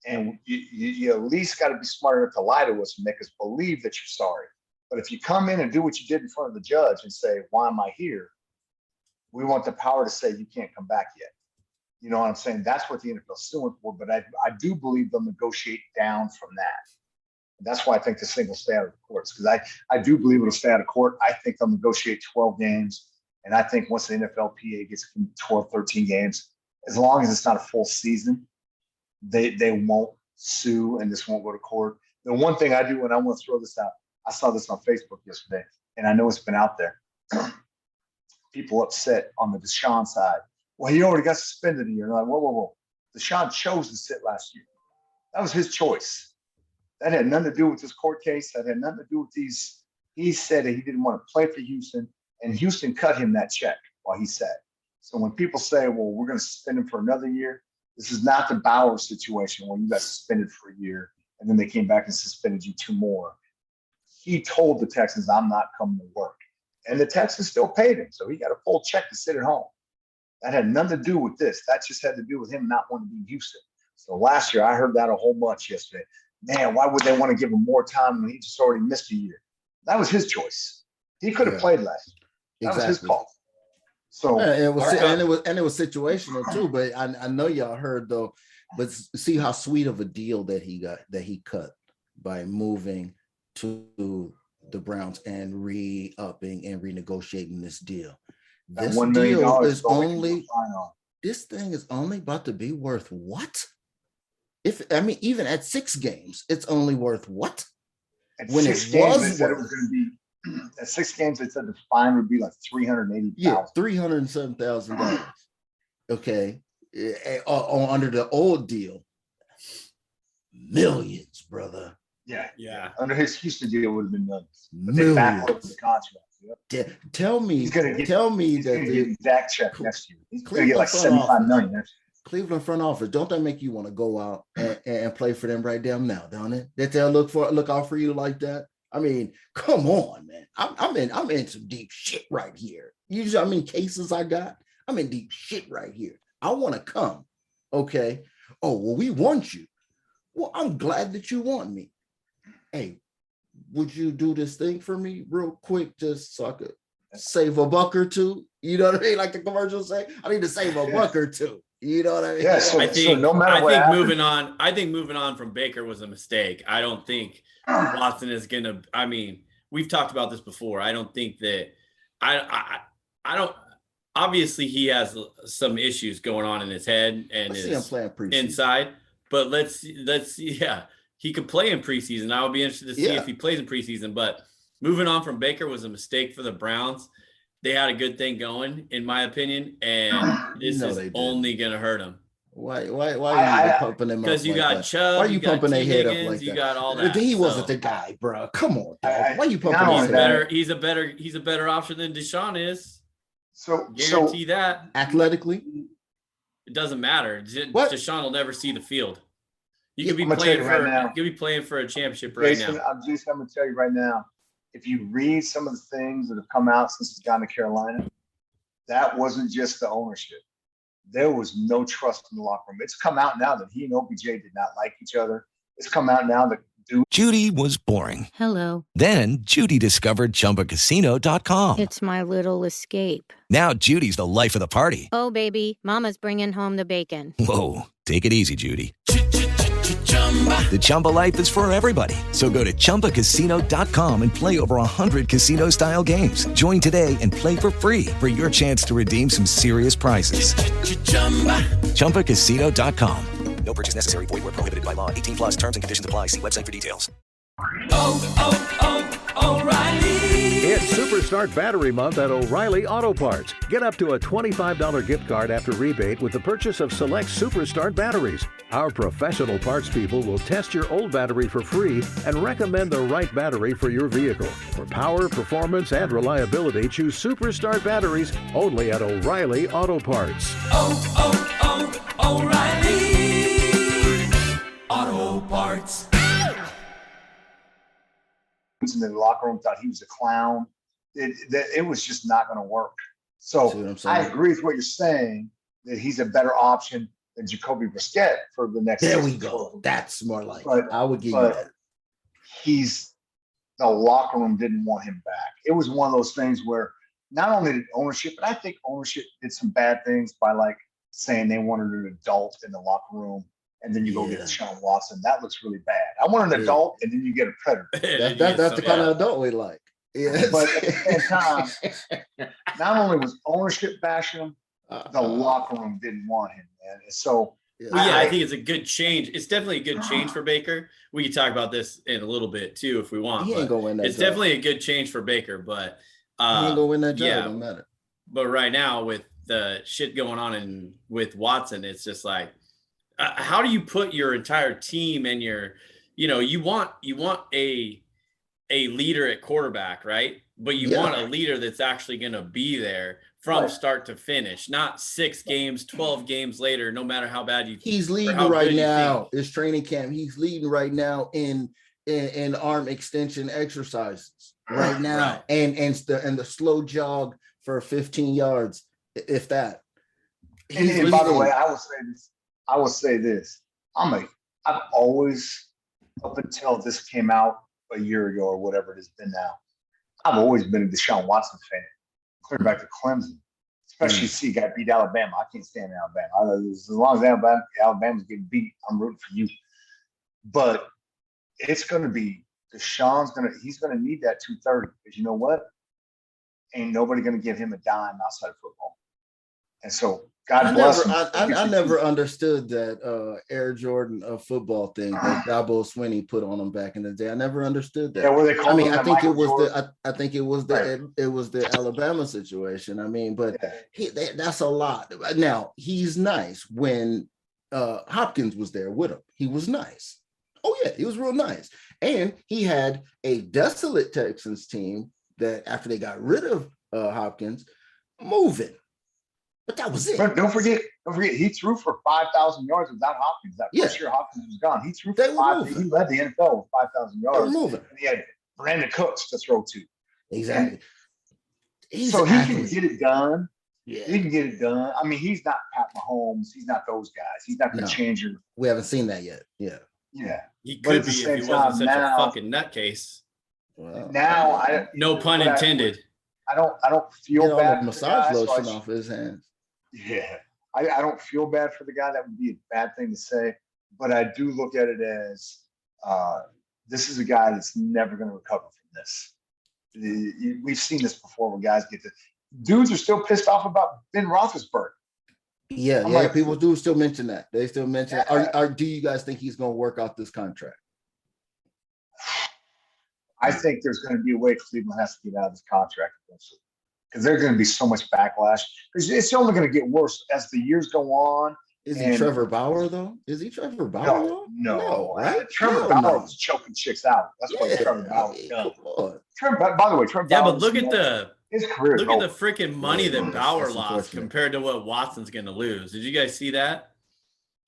and you at least got to be smart enough to lie to us and make us believe that you're sorry. But if you come in and do what you did in front of the judge and say, why am I here? We want the power to say you can't come back yet. You know what I'm saying? That's what the NFL is suing for, but I do believe they'll negotiate down from that. And that's why I think the thing will stay out of the courts, because I do believe it'll stay out of court. I think they'll negotiate 12 games, and I think once the NFLPA gets 12, 13 games, as long as it's not a full season, they won't sue and this won't go to court. The one thing I do, and I want to throw this out, I saw this on Facebook yesterday, and I know it's been out there. People upset on the Deshaun side. Well, he already got suspended a year. And I'm like, whoa. Deshaun chose to sit last year. That was his choice. That had nothing to do with this court case. That had nothing to do with these. He said that he didn't want to play for Houston, and Houston cut him that check while he sat. So when people say, well, we're going to suspend him for another year, this is not the Bauer situation where you got suspended for a year, and then they came back and suspended you 2 more. He told the Texans, I'm not coming to work. And the Texans still paid him, so he got a full check to sit at home. That had nothing to do with this. That just had to do with him not wanting to be in Houston. So last year, I heard that a whole bunch yesterday. Man, why would they want to give him more time when he just already missed a year? That was his choice. He could have played last year. That was his call. So it was situational too. But I know y'all heard though. But see how sweet of a deal that he cut by moving to the Browns and re-upping and renegotiating this deal. This $1 million deal is only. This thing is only about to be worth what? Even at 6 games, it's only worth what? When it was, they said it was going to be at 6 games. They said the fine would be like $380,000. Yeah, $307,000. Okay, under the old deal, millions, brother. Yeah. Under his Houston deal, it would have been millions. But Millions. they backloaded the contract. Yep. Tell me that the exact check next year. He's going to get like $75 million next year. Cleveland front office, don't that make you want to go out and play for them right down now, don't it? That they'll look out for you like that? I mean, come on, man. I'm in some deep shit right here. Usually, I'm in cases I got. I'm in deep shit right here. I want to come. Okay. Oh, well, we want you. Well, I'm glad that you want me. Hey, would you do this thing for me real quick just so I could save a buck or two? You know what I mean? Like the commercials say, I need to save a buck or two. You know what I mean? Yeah, so no matter what happens, moving on from Baker was a mistake. I don't think Watson is going to, we've talked about this before. I don't think that I obviously he has some issues going on in his head and his inside. But let's see. Yeah, he could play in preseason. I would be interested to see if he plays in preseason. But moving on from Baker was a mistake for the Browns. They had a good thing going, in my opinion, and this is only going to hurt them. Why are you pumping him up? Because you got Chubb. Why are you pumping their head up like that? You got all that. He wasn't the guy, bro. Come on, dog. Why are you pumping his head? He's a better option than Deshaun is. So guarantee that. Athletically, it doesn't matter. Deshaun will never see the field. You could be playing for you could be playing for a championship right now. I'm going to tell you right now. If you read some of the things that have come out since he's gone to Carolina, that wasn't just the ownership. There was no trust in the locker room. It's come out now that he and OBJ did not like each other. It's come out now that Judy was boring. Hello. Then Judy discovered ChumbaCasino.com. It's my little escape. Now Judy's the life of the party. Oh, baby, mama's bringing home the bacon. Whoa, take it easy, Judy. The Chumba life is for everybody. So go to ChumbaCasino.com and play over 100 casino-style games. Join today and play for free for your chance to redeem some serious prizes. ChumbaCasino.com. No purchase necessary. Void where prohibited by law. 18 plus terms and conditions apply. See website for details. O'Reilly. It's Superstart Battery Month at O'Reilly Auto Parts. Get up to a $25 gift card after rebate with the purchase of select Superstart batteries. Our professional parts people will test your old battery for free and recommend the right battery for your vehicle. For power, performance, and reliability, choose Superstart batteries only at O'Reilly Auto Parts. O'Reilly Auto Parts. In the locker room thought he was a clown. It was just not going to work. So I agree with what you're saying, that he's a better option than Jacoby Brissett for the next. There we go. That's more like it. I would give you that. The locker room didn't want him back. It was one of those things where not only did ownership, but I think ownership did some bad things by like saying they wanted an adult in the locker room. And then you go get Deshaun Watson. That looks really bad. I want an adult, and then you get a predator. That's the kind of adult we like. Yes. But at the same time, not only was ownership bashing him, the locker room didn't want him, man. So I think it's a good change. It's definitely a good change for Baker. We can talk about this in a little bit too if we want. He ain't gonna win that it's job. Definitely a good change for Baker, but he ain't gonna win that job. It don't matter. But right now, with the shit going on with Watson, it's just like, how do you put your entire team and you want a leader at quarterback, right? But you want a leader that's actually going to be there from start to finish, not 6 games, 12 games later, no matter how bad he's leading right now. It's training camp. He's leading right now in arm extension exercises right now. And the slow jog for 15 yards, if that. And by the way, I will say this. I've always, up until this came out a year ago or whatever it has been now, I've always been a Deshaun Watson fan. Clear back to Clemson. Especially see a guy beat Alabama. I can't stand Alabama. As long as Alabama's getting beat, I'm rooting for you. But it's going to be, he's going to need that 230. Because you know what? Ain't nobody going to give him a dime outside of football. And so, God bless him. I never understood that Air Jordan football thing that Dabo Swinney put on him back in the day. I never understood that. Yeah, well, I think it was the Alabama situation. I mean, but that's a lot. Now he's nice when Hopkins was there with him. He was nice. Oh yeah, he was real nice. And he had a desolate Texans team that after they got rid of Hopkins, moving. But that was it. But don't forget, he threw for 5,000 yards without Hopkins. That first year Hopkins was gone. He threw for 5,000. He led the NFL with 5,000 yards. They were moving. And he had Brandon Cooks to throw to. Exactly. So he can get it done. Yeah. He can get it done. I mean, he's not Pat Mahomes. He's not those guys. He's not the changer. We haven't seen that yet. Yeah. Yeah. He could be if he wasn't such a fucking nutcase. Well, now, no pun intended. I don't feel bad. Massage lotion off his hands. Yeah, I don't feel bad for the guy. That would be a bad thing to say, but I do look at it as this is a guy that's never going to recover from this. We've seen this before when guys get to dudes are still pissed off about Ben Roethlisberger. Yeah, like, people do still mention that. They still mention it. Do you guys think he's going to work out this contract? I think there's going to be a way Cleveland has to get out of this contract eventually, because there's going to be so much backlash. It's only going to get worse as the years go on. Is he Trevor Bauer, though? Is he Trevor Bauer? No, right? Trevor Bauer was choking chicks out. That's what Trevor Bauer done. By the way, Trevor Bauer. Yeah, but look at his career. Look at the freaking money that Bauer lost compared to what Watson's going to lose. Did you guys see that?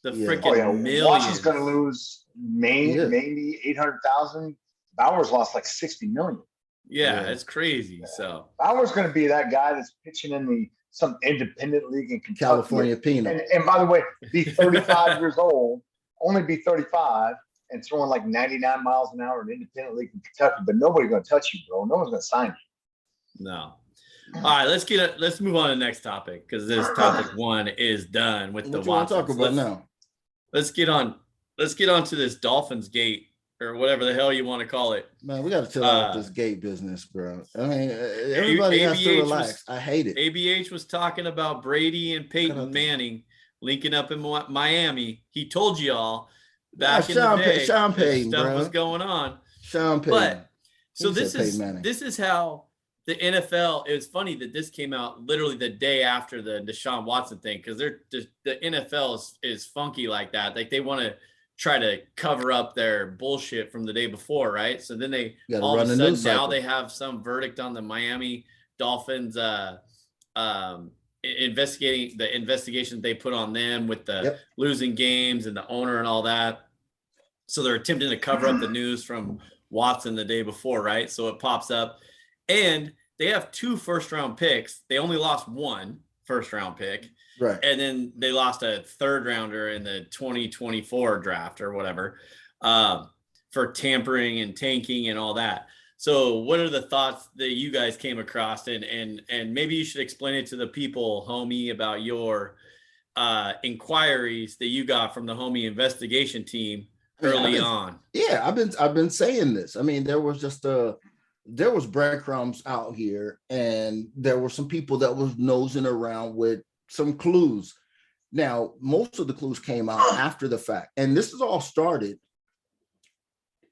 The freaking millions. Watson's going to lose maybe 800,000. Bauer's lost like 60 million. Yeah, it's crazy. So Bauer's going to be that guy that's pitching in some independent league in Kentucky. California Peanut. And by the way, be 35 years old, only be 35, and throwing like 99 miles an hour in independent league in Kentucky. But nobody's going to touch you, bro. No one's going to sign you. No. All right, let's move on to the next topic, because this topic 1 is done with the Watsons. What you want to talk about now? Let's get on to this Dolphins gate, or whatever the hell you want to call it. Man, we got to chill out with this gate business, bro. I mean, everybody has to relax. I hate it. ABH was talking about Brady and Peyton Manning linking up in Miami. He told you all back in the day Sean Payton, stuff bro. was going on. Sean Payton. But so this is how the NFL. It was funny that this came out literally the day after the Deshaun Watson thing, because the NFL is funky like that. Like, they want to try to cover up their bullshit from the day before, right? So then they all of a sudden now they have some verdict on the Miami Dolphins investigating the investigation they put on them with the losing games and the owner and all that. So they're attempting to cover up the news from Watson the day before, right? So it pops up, and they have 2 first-round picks. They only lost 1 first-round pick. Right. And then they lost a 3rd rounder in the 2024 draft or whatever for tampering and tanking and all that. So what are the thoughts that you guys came across? And maybe you should explain it to the people, homie, about your inquiries that you got from the homie investigation team early on. Yeah, I've been saying this. I mean, there was breadcrumbs out here, and there were some people that was nosing around with some clues. Now, most of the clues came out after the fact, and this is all started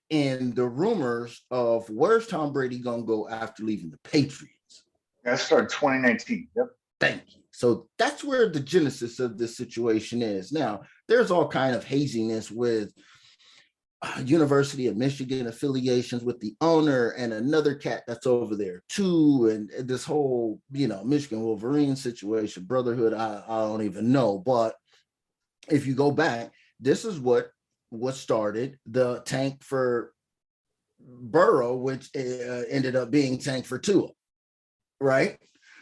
in the rumors of where's Tom Brady gonna go after leaving the Patriots. That started 2019. Yep. Thank you. So that's where the genesis of this situation is. Now, there's all kind of haziness with University of Michigan affiliations with the owner and another cat that's over there too, and this whole Michigan Wolverine situation, brotherhood, I don't even know. But if you go back, this is what started the tank for Burrow, which ended up being tank for Tua, right?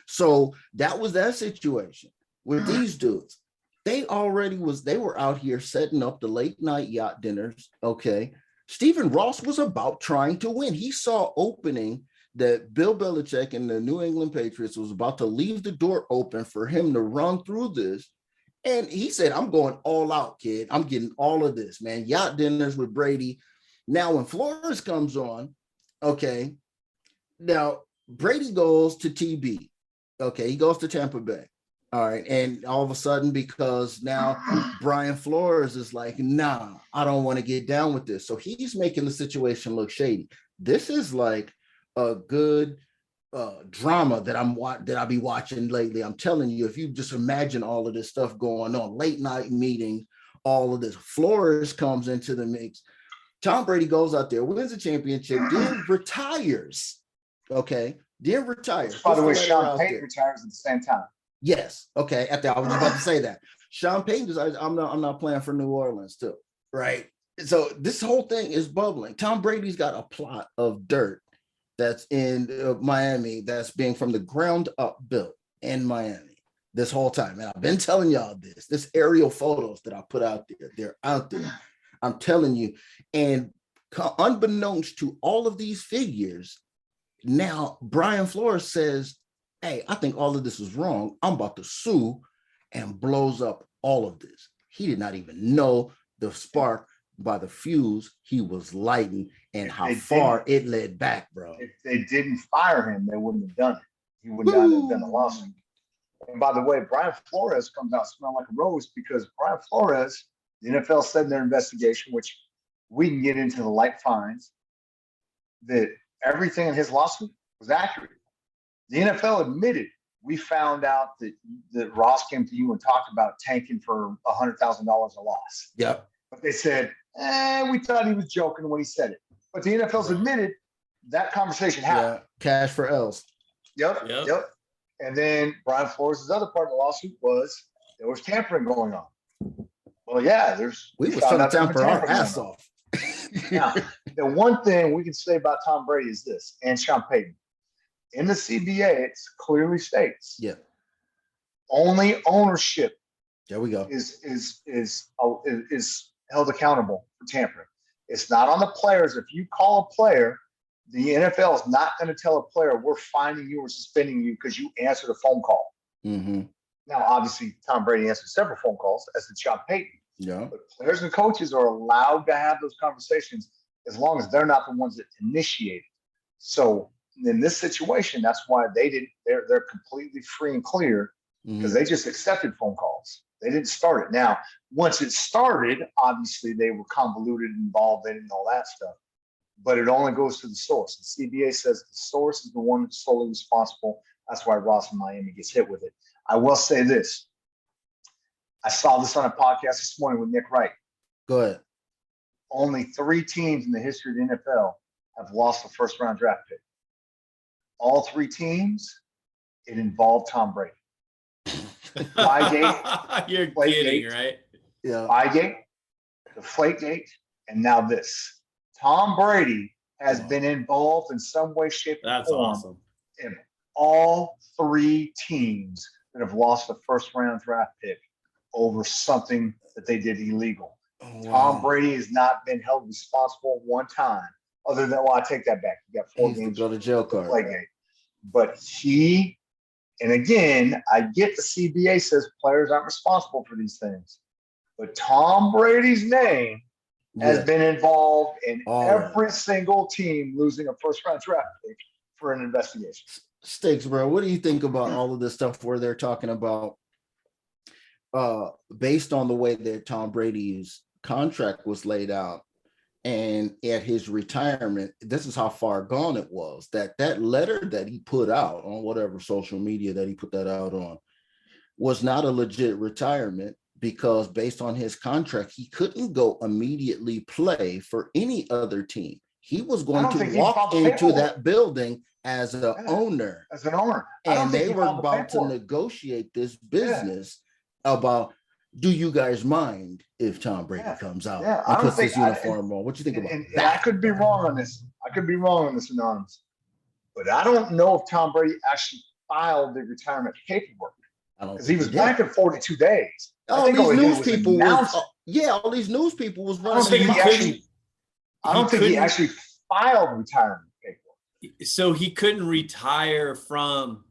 So that was that situation with these dudes. They were out here setting up the late night yacht dinners. Okay. Stephen Ross was about trying to win. He saw opening that Bill Belichick and the New England Patriots was about to leave the door open for him to run through this. And he said, I'm going all out, kid. I'm getting all of this, man. Yacht dinners with Brady. Now, when Flores comes on, okay, now Brady goes to TB. Okay, he goes to Tampa Bay. All right. And all of a sudden, because now Brian Flores is like, nah, I don't want to get down with this. So he's making the situation look shady. This is like a good drama that I'll be watching lately. I'm telling you, if you just imagine all of this stuff going on, late night meetings, all of this, Flores comes into the mix. Tom Brady goes out there, wins the championship, then retires. Okay. Then retires. By the way, Sean Payton retires at the same time. Yes. Okay. I was about to say that. Sean Payton decides I'm not playing for New Orleans too. Right. So this whole thing is bubbling. Tom Brady's got a plot of dirt that's in Miami that's being from the ground up built in Miami this whole time. And I've been telling y'all this aerial photos that I put out there, they're out there. I'm telling you. And unbeknownst to all of these figures, now Brian Flores says, hey, I think all of this is wrong. I'm about to sue, and blows up all of this. He did not even know the spark by the fuse he was lighting and how far it led back, bro. If they didn't fire him, they wouldn't have done it. he would not have done a lawsuit. And by the way, Brian Flores comes out smelling like a rose because Brian Flores, the NFL said in their investigation, which we can get into the light fines, that everything in his lawsuit was accurate. The NFL admitted, we found out that Ross came to you and talked about tanking for $100,000 a loss. Yep. But they said, we thought he was joking when he said it. But the NFL's admitted that conversation happened. Yeah. Cash for L's. Yep. And then Brian Flores' other part of the lawsuit was there was tampering going on. Well, yeah, we was trying to tamper our ass off. Now, the one thing we can say about Tom Brady is this, and Sean Payton. In the CBA, it clearly states only ownership there we go. is held accountable for tampering. It's not on the players. If you call a player, the NFL is not going to tell a player, we're fining you or suspending you because you answered a phone call. Mm-hmm. Now, obviously, Tom Brady answered several phone calls, as did Sean Payton. Yeah. But players and coaches are allowed to have those conversations as long as they're not the ones that initiate it. So in this situation, that's why they're completely free and clear because they just accepted phone calls. They didn't start it. Now, once it started, obviously they were convoluted, involved in it and all that stuff. But it only goes to the source. The CBA says the source is the one that's solely responsible. That's why Ross in Miami gets hit with it. I will say this. I saw this on a podcast this morning with Nick Wright. Go ahead. Only 3 teams in the history of the NFL have lost a first-round draft pick. All 3 teams, it involved Tom Brady. Flygate. You're kidding, right? Yeah. Flygate, Deflategate, and now this. Tom Brady has been involved in some way, shape, or form awesome. In all 3 teams that have lost a first-round draft pick over something that they did illegal. Oh, Tom Brady has not been held responsible one time, other than, I take that back. He got 4 games. Go to jail card. But and again, I get the CBA says players aren't responsible for these things, but Tom Brady's name has been involved in every single team losing a first-round draft pick for an investigation. Stix, bro, what do you think about all of this stuff where they're talking about based on the way that Tom Brady's contract was laid out and at his retirement, this is how far gone it was, that letter that he put out on whatever social media that he put that out on was not a legit retirement because based on his contract, he couldn't go immediately play for any other team. He was going to walk into that building as an owner. As an owner. And they were about to negotiate this business about, do you guys mind if Tom Brady comes out and puts his uniform on? What do you think about that? And I could be wrong on this. Anonymous. But I don't know if Tom Brady actually filed the retirement paperwork. Because he was back in 42 days. All these news people was running. I don't think he actually filed retirement paperwork. So he couldn't retire from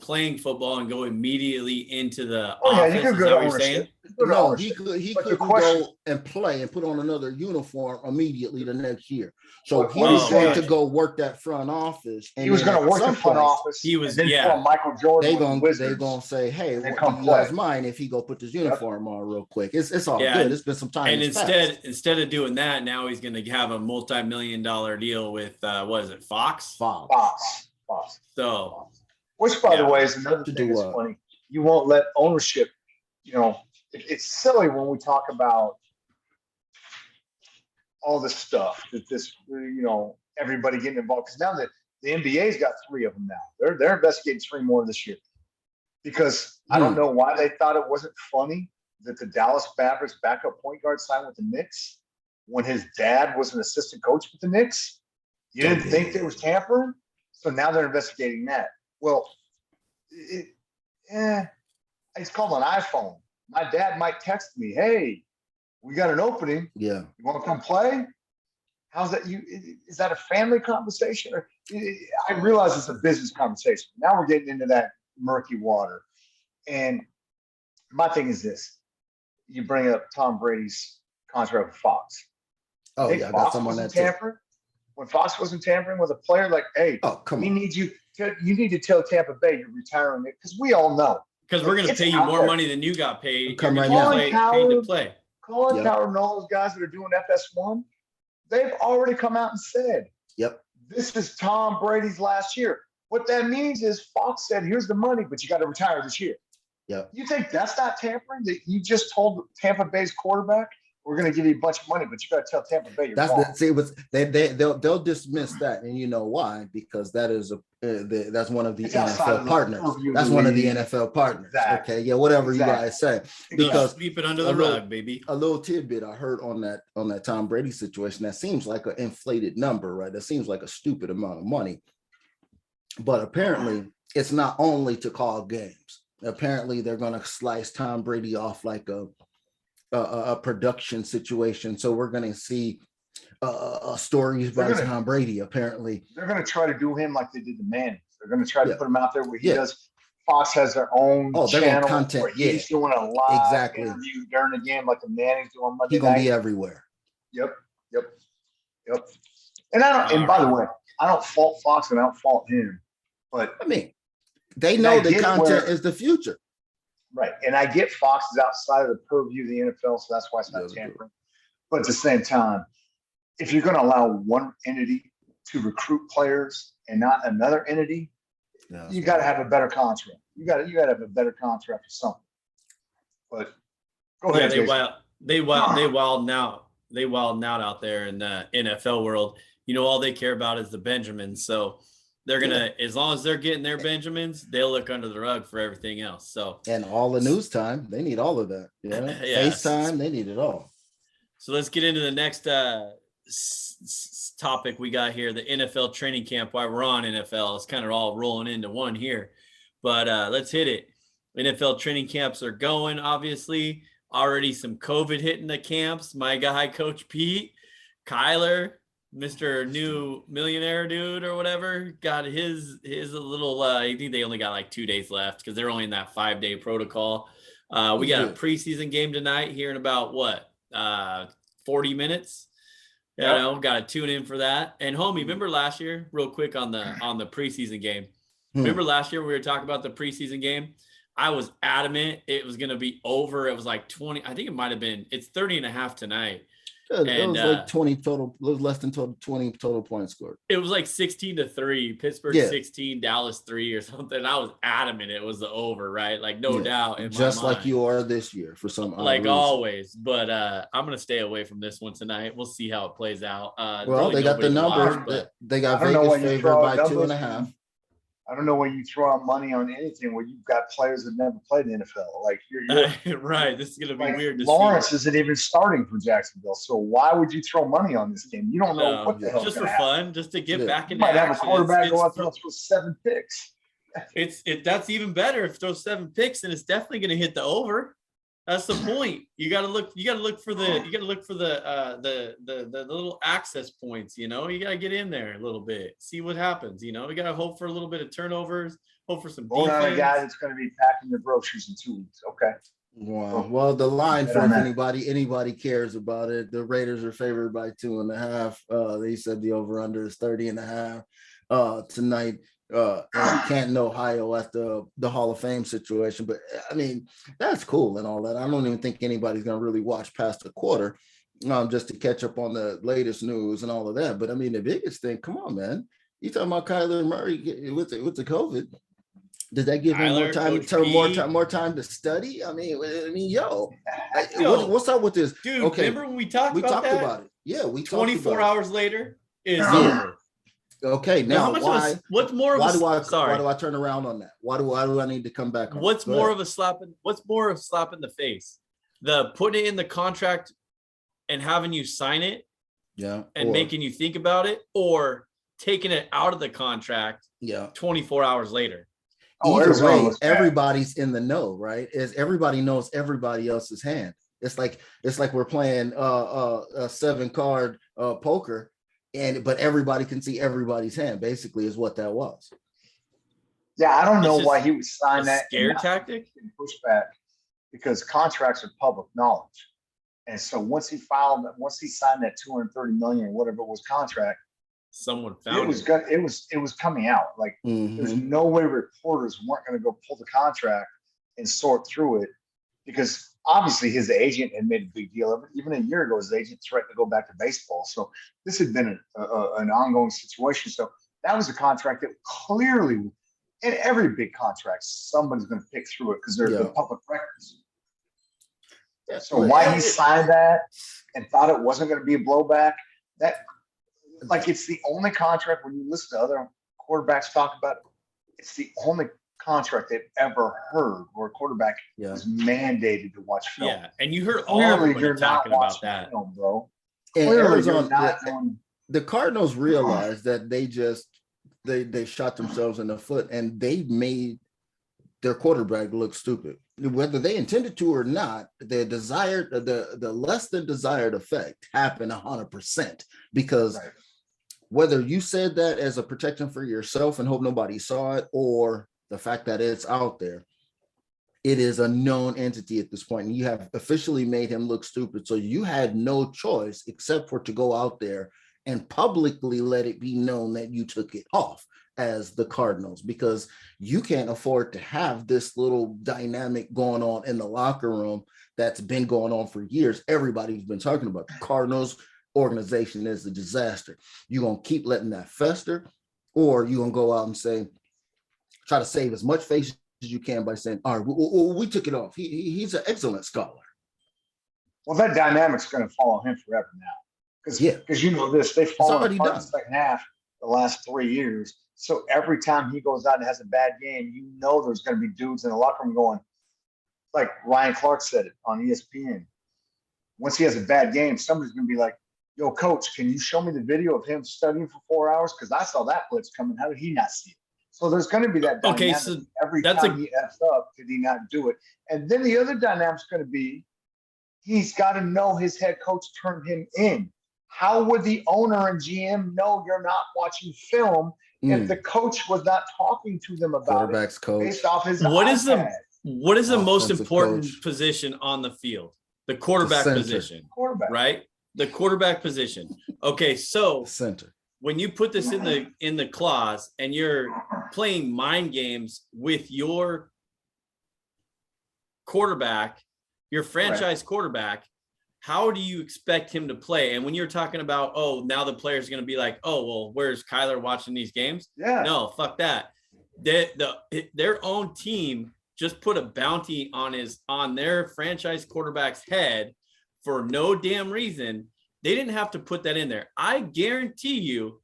playing football and go immediately into the office. He could go to ownership. No, he could go and play and put on another uniform immediately the next year. So he was going to go work that front office. And he was going to work the front office. He was, Michael Jordan. They're going to say, hey, what do you guys mind if he go put this uniform on real quick? It's all good. It's been some time. And instead of doing that, now he's going to have a multi-million-dollar deal with, what is it, Fox? Fox. So, which, by the way, is another thing that's funny. You won't let ownership, it's silly when we talk about all this stuff that everybody getting involved. Because now the NBA's got 3 of them now. They're investigating 3 more this year. Because I don't know why they thought it wasn't funny that the Dallas Mavericks backup point guard signed with the Knicks when his dad was an assistant coach with the Knicks. You didn't think there was tampering? So now they're investigating that. Well, it's called an iPhone. My dad might text me, hey, we got an opening. Yeah. You want to come play? How's that? Is that a family conversation? Or, I realize it's a business conversation. Now we're getting into that murky water. And my thing is this. You bring up Tom Brady's contract with Fox. Oh, yeah, I got some on that too. When Fox wasn't tampering with a player, like, hey, we need you. You need to tell Tampa Bay you're retiring it because we all know. Because we're going to pay you more money than you got paid. Come right now. Paid to play. Colin Coward and all those guys that are doing FS1, they've already come out and said, this is Tom Brady's last year. What that means is Fox said, here's the money, but you got to retire this year. You think that's not tampering? That you just told Tampa Bay's quarterback, we're going to give you a bunch of money, but you got to tell Tampa Bay you're they'll dismiss that, and you know why? Because that is that's one of the NFL partners. That's one of the NFL partners. Exactly. Okay, whatever you guys say. Because sweep it under the rug, baby. A little tidbit I heard on that Tom Brady situation. That seems like an inflated number, right? That seems like a stupid amount of money. But apparently, it's not only to call games. Apparently, they're going to slice Tom Brady off like a production situation. So we're going to see stories by Tom Brady. Apparently, they're going to try to do him like they did the Mannings. They're going to try to put him out there where he does. Fox has their own channel content. Where he's doing a live interview during the game, like the Mannings doing Monday night. He's going to be everywhere. Yep. And And by the way, I don't fault Fox and I don't fault him, but I mean, they know the content is the future. Right. And I get Fox is outside of the purview of the NFL, so that's why it's not tampering. But at the same time, if you're going to allow one entity to recruit players and not another entity, you got to have a better contract. You got to have a better contract or something. But go ahead. They wild out there in the NFL world. You know, all they care about is the Benjamins. So they're gonna, as long as they're getting their Benjamins, they'll look under the rug for everything else. So and all the news time, they need all of that. FaceTime, they need it all. So let's get into the next topic we got here: the NFL training camp. While we're on NFL, it's kind of all rolling into one here, but let's hit it. NFL training camps are going. Obviously, already some COVID hitting the camps. My guy, Coach Pete, Kyler, Mr. New Millionaire dude or whatever, got his little I think they only got like 2 days left because they're only in that 5-day protocol. We got a preseason game tonight here in about 40 minutes. You know, got to tune in for that. And homie, remember last year, real quick on the preseason game. Remember last year we were talking about the preseason game? I was adamant it was going to be over. It was like 20. I think it might've been, it's 30.5 tonight. It was like 20 total. It was less than 20 total points scored. It was like 16-3, Pittsburgh 16, Dallas 3 or something. I was adamant it was the over, right? Like no doubt. In just my like mind. you are this year for some like always. But I'm gonna stay away from this one tonight. We'll see how it plays out. Really they got the numbers. They got Vegas favored by 2.5. I don't know when you throw out money on anything where you've got players that never played in the NFL. Like you're right. This is gonna be weird. Lawrence isn't even starting for Jacksonville, so why would you throw money on this game? You don't know what the hell. Just for fun, just to get back in. You might have a quarterback go out there and throw 7 picks. That's even better if throws 7 picks, and it's definitely gonna hit the over. That's the point. You gotta look for the little access points, you know. You gotta get in there a little bit, see what happens, you know. You gotta hope for a little bit of turnovers, hope for some defense. On a guy that's gonna be packing your groceries in 2 weeks. Okay. Wow. Well, the line for if anybody cares about it, the Raiders are favored by 2.5. They said the over-under is 30.5 tonight. In Canton, Ohio, at the Hall of Fame situation. But I mean, that's cool and all that. I don't even think anybody's gonna really watch past a quarter, just to catch up on the latest news and all of that. But I mean, the biggest thing, come on, man, you talking about Kyler Murray with the COVID? Did that give him more time to study? I mean, yo, what's up with this? Dude, okay, remember when we talked about it? Yeah, we 24 hours later is over. Okay, now why? What's more of why do I turn around on that? Why do I need to come back on? What's more of a slap in the face? The putting it in the contract and having you sign it, and making you think about it, or taking it out of the contract, 24 hours later. Either way, everybody's in the know, right? Everybody knows everybody else's hand. It's like we're playing a 7-card poker. But everybody can see everybody's hand, basically, is what that was. Yeah, I don't know why he would sign that scare tactic and push back, because contracts are public knowledge. And so once he signed that $230 million or whatever it was contract, Someone It found was good. It was coming out. Like there's no way reporters weren't going to go pull the contract and sort through it, because obviously his agent had made a big deal of it. Even a year ago, his agent threatened to go back to baseball. So this had been an ongoing situation. So that was a contract that clearly, in every big contract, somebody's going to pick through it because they're the public records. So why he signed that and thought it wasn't going to be a blowback, that like it's the only contract when you listen to other quarterbacks talk about it, it's the only contract they've ever heard where a quarterback is mandated to watch film. Yeah, and you heard all everybody talking about that, film, bro. And Clearly, the Cardinals realized that they shot themselves in the foot, and they made their quarterback look stupid. Whether they intended to or not, the less than desired effect happened 100%, because whether you said that as a protection for yourself and hope nobody saw it, or the fact that it's out there, it is a known entity at this point, and you have officially made him look stupid. So you had no choice except for to go out there and publicly let it be known that you took it off as the Cardinals, because you can't afford to have this little dynamic going on in the locker room that's been going on for years. Everybody's been talking about the Cardinals organization is a disaster. You're going to keep letting that fester, or you're going to go out and say, try to save as much face as you can by saying, all right, we took it off. He's an excellent scholar. Well, that dynamic's going to follow him forever now. Because you know this, they've fallen apart in the second half the last 3 years. So every time he goes out and has a bad game, you know there's going to be dudes in the locker room going, like Ryan Clark said it on ESPN. Once he has a bad game, somebody's going to be like, yo, coach, can you show me the video of him studying for 4 hours? Because I saw that blitz coming. How did he not see it? So there's going to be that dynamic. Okay, so every time he F's up, did he not do it? And then the other dynamic's going to be, he's got to know his head coach turned him in. How would the owner and GM know you're not watching film if the coach was not talking to them about it based off his iPad? What is the most important position on the field? The quarterback position. Right? The quarterback position. Okay, so center. When you put this in the clause and you're playing mind games with your quarterback, your franchise quarterback, how do you expect him to play? And when you're talking about, oh, now the player's going to be like, oh, well, where's Kyler watching these games? Yeah. No, fuck that. Their own team just put a bounty on their franchise quarterback's head for no damn reason. They didn't have to put that in there. I guarantee you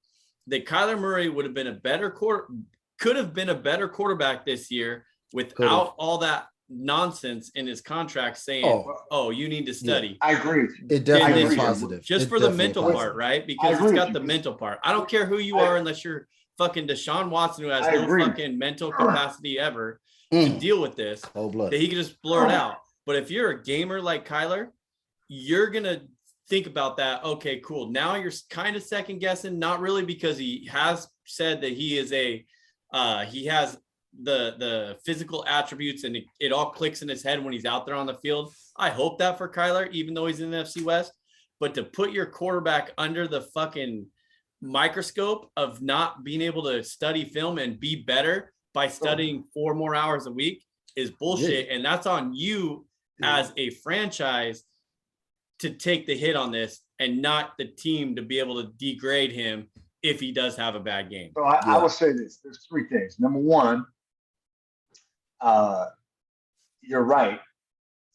that Kyler Murray could have been a better quarterback this year without all that nonsense in his contract saying, oh, you need to study. Yeah, I agree. It definitely is positive. Just for the mental part, right? Because it's got the mental part. I don't care who you are unless you're fucking Deshaun Watson, who has no fucking mental capacity ever to deal with this, that he can just blurt out. But if you're a gamer like Kyler, you're going to think about that. Okay, cool. Now you're kind of second guessing, not really, because he has said that he is he has the physical attributes and it all clicks in his head when he's out there on the field. I hope that for Kyler, even though he's in the NFC West, but to put your quarterback under the fucking microscope of not being able to study film and be better by studying 4 more hours a week is bullshit. Yeah. And that's on you as a franchise to take the hit on this and not the team to be able to degrade him if he does have a bad game. So I will say this. There's 3 things. Number one, you're right.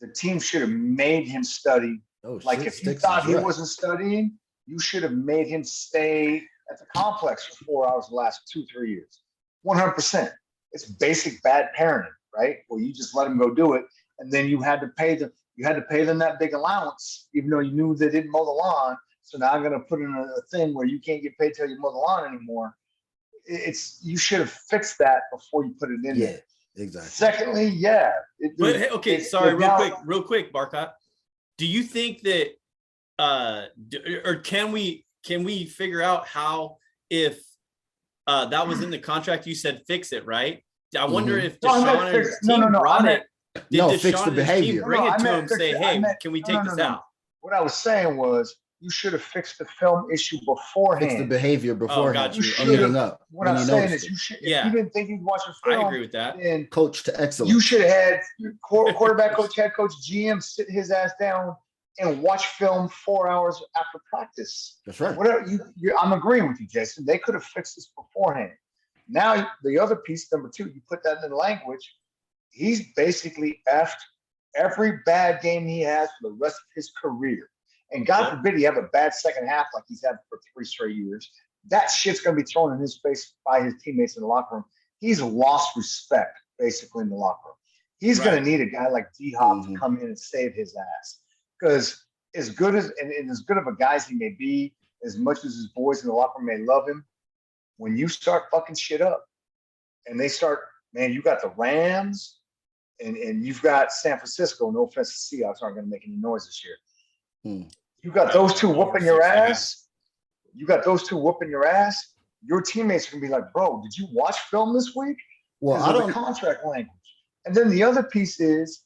The team should have made him study. If you thought he wasn't studying, you should have made him stay at the complex for 4 hours the last 2-3 years. 100%. It's basic bad parenting, right? Well, you just let him go do it, and then you had to pay them. You had to pay them that big allowance, even though you knew they didn't mow the lawn. So now I'm going to put in a thing where you can't get paid till you mow the lawn anymore. You should have fixed that before you put it in there. Exactly. Secondly, real quick, Barcot. Do you think that, or can we figure out how, if that was in the contract, you said fix it, right? I wonder if Deshaun and his team brought it. Did Deshaun fix the behavior. Bring it to him, say, hey, can we take this out? What I was saying was, you should have fixed the film issue beforehand. Fix the behavior beforehand. What I'm saying is, you should. If you didn't think you'd watch a film, I agree with that. Then coach to excellence. You should have had quarterback coach, head coach, GM sit his ass down and watch film 4 hours after practice. That's right. Whatever I'm agreeing with you, Jason. They could have fixed this beforehand. Now the other piece, number 2, you put that in the language. He's basically effed every bad game he has for the rest of his career. And God forbid he have a bad second half like he's had for 3 straight years. That shit's going to be thrown in his face by his teammates in the locker room. He's lost respect, basically, in the locker room. He's going to need a guy like D-Hop to come in and save his ass. Because as good as of a guy as he may be, as much as his boys in the locker room may love him, when you start fucking shit up and they start, man, you got the Rams and you've got San Francisco. No offense to Seahawks aren't going to make any noise this year. You got those two whooping your ass. Your teammates are going to be like, bro, did you watch film this week? Well, I don't. The contract language. And then the other piece is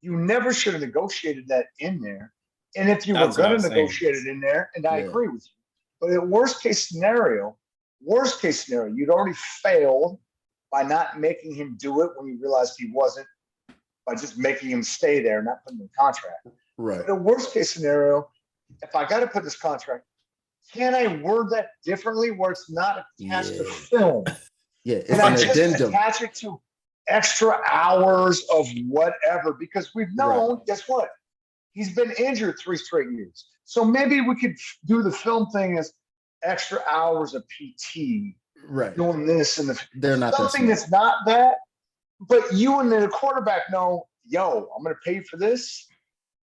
you never should have negotiated that in there. And if you were going to negotiate it in there, and I agree with you, but in worst case scenario, you'd already failed by not making him do it when you realized he wasn't, by just making him stay there, not putting him in contract. Right. But the worst case scenario, if I got to put this contract, can I word that differently where it's not attached to film? Yeah, it's and an I just addendum. Attach it to extra hours of whatever, because we've known, guess what? He's been injured 3 straight years. So maybe we could do the film thing as extra hours of PT, doing this and they're not something that's not that, but you and the quarterback know, yo, I'm going to pay you for this,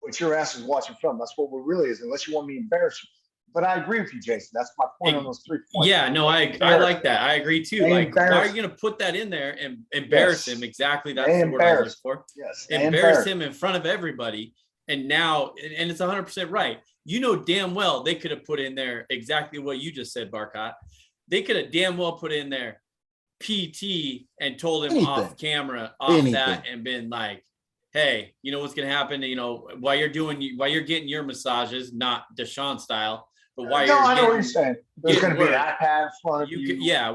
but your ass is watching film. That's what it really is, unless you want me to embarrass you. But I agree with you, Jason. That's my point on those 3 points. Yeah, no, I like that. I agree too. Like, why are you going to put that in there and embarrass him? Exactly. That's the word I was for. Yes. Embarrass him in front of everybody. And now, and it's 100% right. You know damn well they could have put in there exactly what you just said, Barcot. They could have damn well put in there PT and told him off camera, that, and been like, hey, you know what's going to happen? You know, while you're getting your massages, not Deshaun style, but while I know what you're saying. There's going to be an iPad in front of you.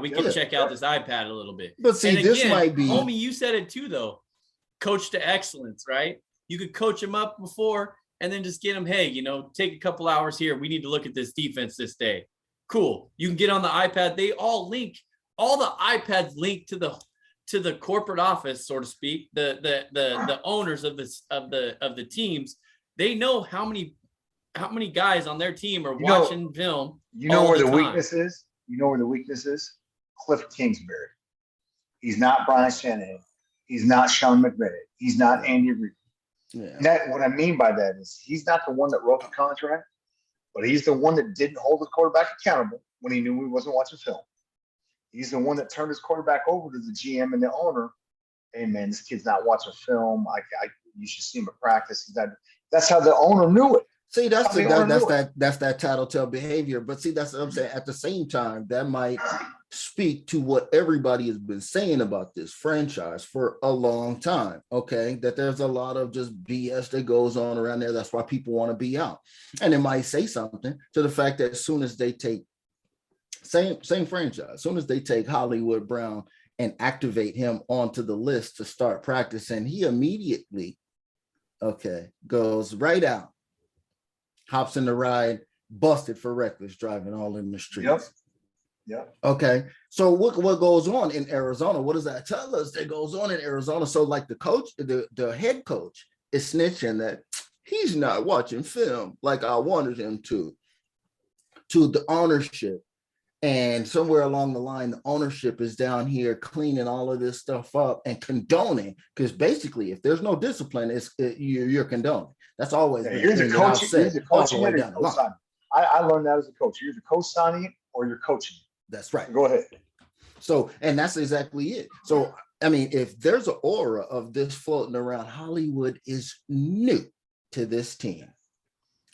We can check out this iPad a little bit. But see, and this again, might be. Homie, you said it too, though. Coach to excellence, right? You could coach him up before and then just get him, hey, you know, take a couple hours here. We need to look at this defense this day. Cool. You can get on the iPad. They all link. All the iPads link to the corporate office, so to speak. The owners of the teams. They know how many guys on their team are watching film. You know where the weakness is? You know where the weakness is? Cliff Kingsbury. He's not Brian Shanahan. He's not Sean McVay. He's not Andy Reid. Yeah. What I mean by that is he's not the one that wrote the contract, but he's the one that didn't hold his quarterback accountable when he knew he wasn't watching film. He's the one that turned his quarterback over to the GM and the owner. Hey man, this kid's not watching film. You should see him at practice. That's how the owner knew it. See, that's that tattletale behavior. But see, that's what I'm saying. At the same time, that might speak to what everybody has been saying about this franchise for a long time. Okay, that there's a lot of just BS that goes on around there. That's why people want to be out, and it might say something to the fact that as soon as they take same franchise, as soon as they take Hollywood Brown and activate him onto the list to start practicing, he immediately goes right out. Hops in the ride, busted for reckless driving all in the streets. Yep. Okay. So what goes on in Arizona? What does that tell us that goes on in Arizona? So like the coach, the head coach is snitching that he's not watching film like I wanted him to the ownership. And somewhere along the line, the ownership is down here cleaning all of this stuff up and condoning, because basically if there's no discipline, you're condoning. That's always you're the coach. You're the coach. I learned that as a coach. You're the co-signing it or you're coaching. That's right. So go ahead. So, and that's exactly it. So, I mean, if there's an aura of this floating around, Hollywood is new to this team.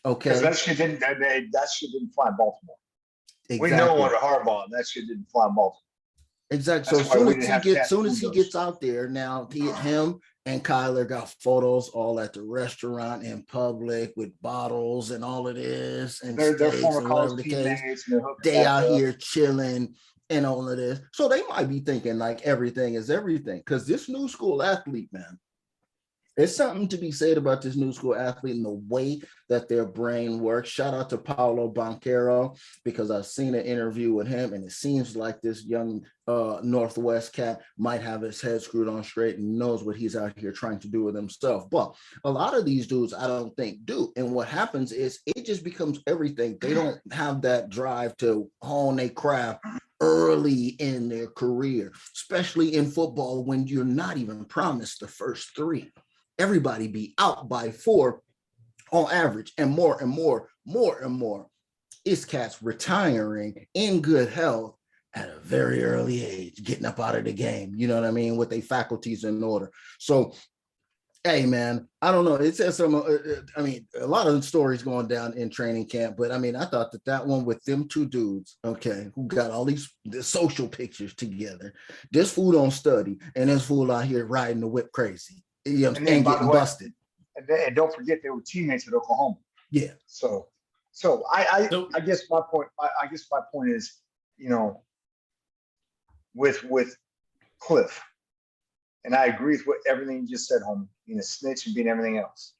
Okay. That shit didn't fly in Baltimore. Exactly. We know under Harbaugh, that shit didn't fly in Baltimore. Exactly. So as soon as he gets out there, now him and Kyler got photos all at the restaurant in public with bottles and all of this, and they're former college teammates. They out here chilling and all of this. So they might be thinking like everything is everything, because this new school athlete, man, there's something to be said about this new school athlete and the way that their brain works. Shout out to Paulo Banchero, because I've seen an interview with him, and it seems like this young Northwest cat might have his head screwed on straight and knows what he's out here trying to do with himself. But a lot of these dudes, I don't think do. And what happens is it just becomes everything. They don't have that drive to hone their craft early in their career, especially in football when you're not even promised the first 3. Everybody be out by 4 on average, and more and more. It's cats retiring in good health at a very early age, getting up out of the game, you know what I mean, with their faculties in order. So, hey, man, I don't know. It says some, a lot of the stories going down in training camp, but I mean, I thought that one with them 2 dudes, okay, who got all the social pictures together, this fool don't study, and this fool out here riding the whip crazy. And getting busted. And don't forget they were teammates at Oklahoma. Yeah. So I guess my point is, you know, with Cliff, and I agree with everything you just said, homie, being a snitch and being everything else.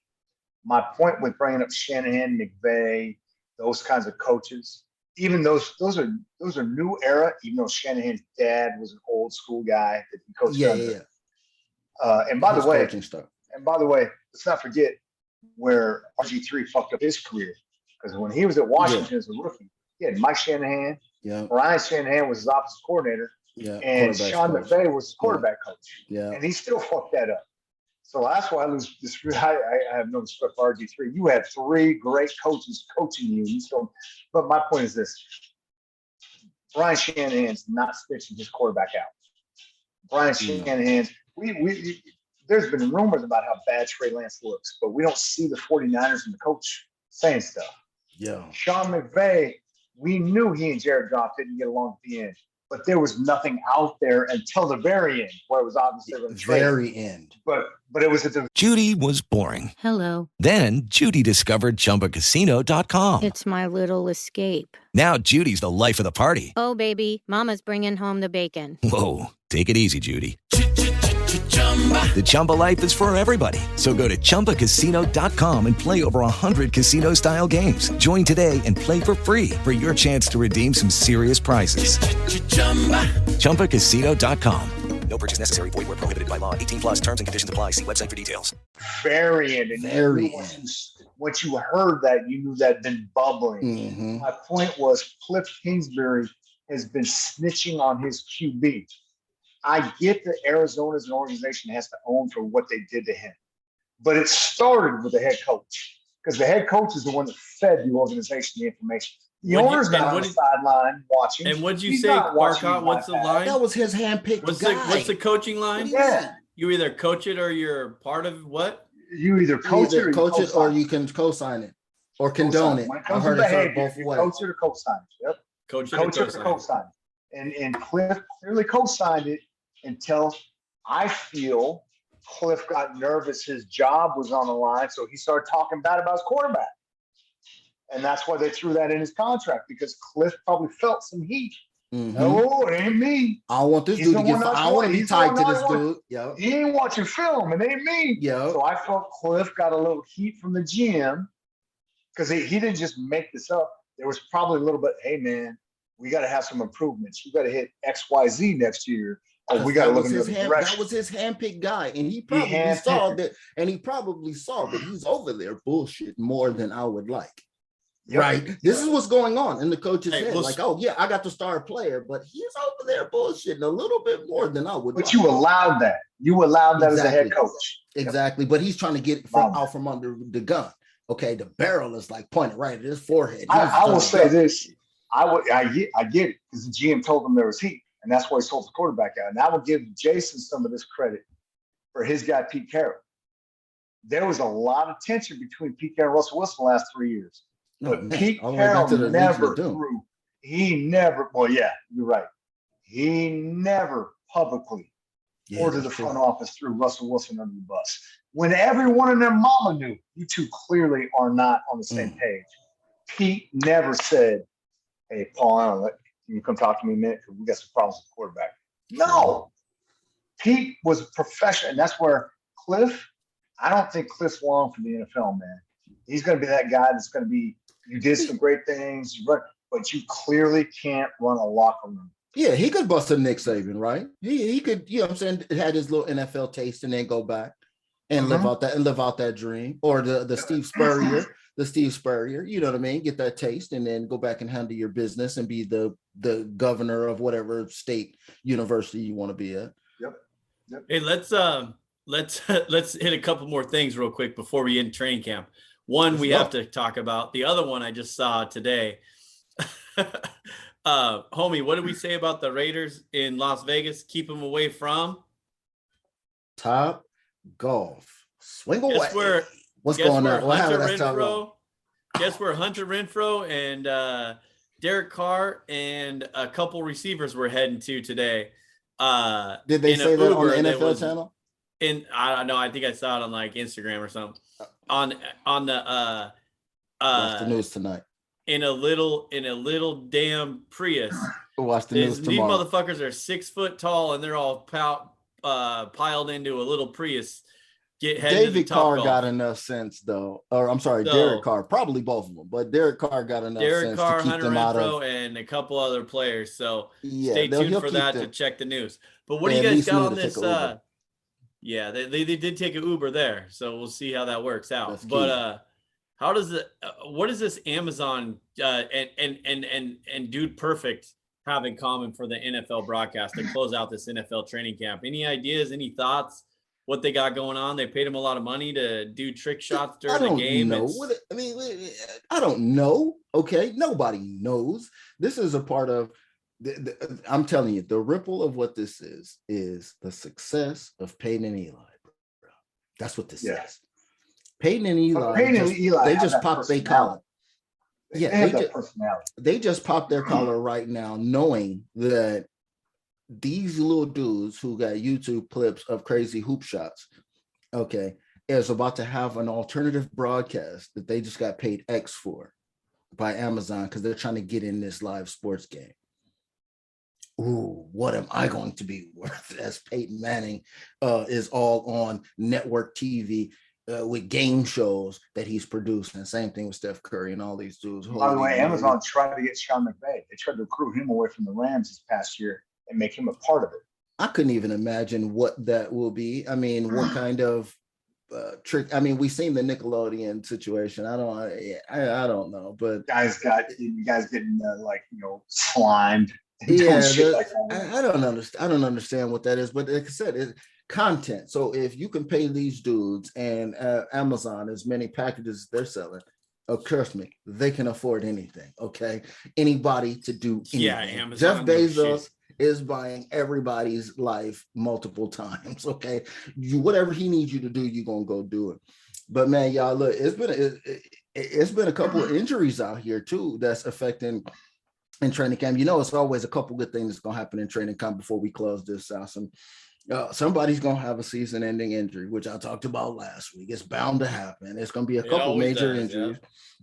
My point with bringing up Shanahan, McVay, those kinds of coaches, even those are new era. Even though Shanahan's dad was an old school guy that he coached under. And by the way, let's not forget where RG3 fucked up his career, because when he was at Washington as a rookie, he had Mike Shanahan. Yeah. Ryan Shanahan was his offensive coordinator. Yeah. And Sean McVay was his quarterback coach. Yeah. And he still fucked that up. So that's why I have no respect for RG3. You had 3 great coaches coaching you. So, but my point is this: Ryan Shanahan's not stitching his quarterback out. Ryan Shanahan's. There's been rumors about how bad Trey Lance looks, but we don't see the 49ers and the coach saying stuff. Yeah. Sean McVay, we knew he and Jared Goff didn't get along at the end, but there was nothing out there until the very end, where it was obviously the very end. But it was at the Judy was boring. Hello. Then Judy discovered ChumbaCasino.com. It's my little escape. Now Judy's the life of the party. Oh, baby, mama's bringing home the bacon. Whoa, take it easy, Judy. The Chumba life is for everybody. So go to ChumbaCasino.com and play over 100 casino-style games. Join today and play for free for your chance to redeem some serious prizes. ChumbaCasino.com. No purchase necessary. Void where prohibited by law. 18 plus terms and conditions apply. See website for details. Very end. Once you heard that, you knew that had been bubbling. Mm-hmm. My point was Cliff Kingsbury has been snitching on his QB. I get that Arizona as an organization has to own for what they did to him, but it started with the head coach, because the head coach is the one that fed the organization the information. The owner's not on the sideline watching. And what'd you say, Barcot? What's the line? That was his handpicked guy. What's the coaching line? Yeah. You either coach it or you're part of what? You either coach it or you can co-sign it or condone it. I've heard it said both ways. Coach it or co-sign it. Yep. Coach it or co-sign it. And Cliff clearly co-signed it until I feel Cliff got nervous. His job was on the line, so he started talking bad about his quarterback. And that's why they threw that in his contract, because Cliff probably felt some heat. Mm-hmm. No, it ain't me. I want this dude to get. I want to be tied to this dude. Yeah, he ain't watching film, and it ain't me. Yeah. So I felt Cliff got a little heat from the GM, because he didn't just make this up. There was probably a little bit. Hey man, we got to have some improvements. You got to hit XYZ next year. Oh, we got to look in the direction. That was his handpicked guy, and he probably saw that. And he probably saw that he's over there bullshit more than I would like. Yep. Right. This is what's going on in the coach's head. Like, oh yeah, I got the star player, but he's over there bullshitting a little bit more than I would. But you allowed that. You allowed that as a head coach. Exactly. But he's trying to get out from under the gun. Okay, the barrel is like pointed right at his forehead. I will say this. I get it, because the GM told him there was heat, and that's why he sold the quarterback out. And I will give Jason some of this credit for his guy Pete Carroll. There was a lot of tension between Pete Carroll and Russell Wilson the last 3 years. But Pete Carroll never threw. He never. Well, yeah, you're right. He never publicly or to the front office threw Russell Wilson under the bus. When everyone and their mama knew you two clearly are not on the same page. Pete never said, hey, Paul, can you come talk to me a minute? Because we got some problems with the quarterback. No. Pete was a professional, and that's where Cliff, I don't think Cliff's long for the NFL, man. He's going to be that guy that's going to be, you did some great things, but you clearly can't run a locker room. Yeah, he could bust a Nick Saban, right? He could, you know what I'm saying, had his little NFL taste and then go back and live out that dream. Or the Steve Spurrier, you know what I mean? Get that taste and then go back and handle your business and be the governor of whatever state university you want to be at. Yep. Hey, let's hit a couple more things real quick before we end training camp. One we have to talk about. The other one I just saw today. Homie, what did we say about the Raiders in Las Vegas? Keep them away from Top Golf. Swing away. What's going on? Guess where Hunter Renfrow and Derek Carr and a couple receivers were heading to today. Did they say that on the NFL channel? I don't know. I think I saw it on like Instagram or something. On the watch the news tonight. In a little damn Prius. Watch the news tomorrow. These motherfuckers are 6 foot tall and they're all piled into a little Prius. David Carr got enough sense though, or I'm sorry, Derek Carr, probably both of them, but Derek Carr got enough sense to keep them out of, and a couple other players. So yeah, stay tuned for that to check the news. But what do you guys got on this? Yeah, they did take an Uber there, so we'll see how that works out. But how does what does this Amazon and Dude Perfect have in common for the NFL broadcast to close out this NFL training camp? Any ideas? Any thoughts? What they got going on? They paid him a lot of money to do trick shots during the game. I don't know. Okay, nobody knows. This is a part of. I'm telling you, the ripple of what this is the success of Peyton and Eli. Bro. That's what this is. Peyton and Eli. They just popped their collar. Yeah, they just popped their collar right now, knowing that these little dudes who got YouTube clips of crazy hoop shots, okay, is about to have an alternative broadcast that they just got paid X for by Amazon because they're trying to get in this live sports game. Ooh, what am I going to be worth as Peyton Manning is all on network TV with game shows that he's producing? Same thing with Steph Curry and all these dudes. By the way, Amazon tried to get Sean McVay. They tried to recruit him away from the Rams this past year and make him a part of it. I couldn't even imagine what that will be. I mean, what kind of trick? I mean, we've seen the Nickelodeon situation. I don't know, but you guys getting slimed. Yeah, I don't understand. I don't understand what that is. But like I said, it's content. So if you can pay these dudes and Amazon as many packages they're selling, trust me, they can afford anything. Okay, anybody to do anything. Yeah, Amazon. Jeff Bezos is buying everybody's life multiple times. Okay, whatever he needs you to do, you're gonna go do it. But man, y'all, look, it's been a couple of injuries out here too that's affecting in training camp. You know, it's always a couple good things that's gonna happen in training camp before we close this out. Somebody's gonna have a season-ending injury, which I talked about last week. It's bound to happen. It's gonna be a couple major injuries,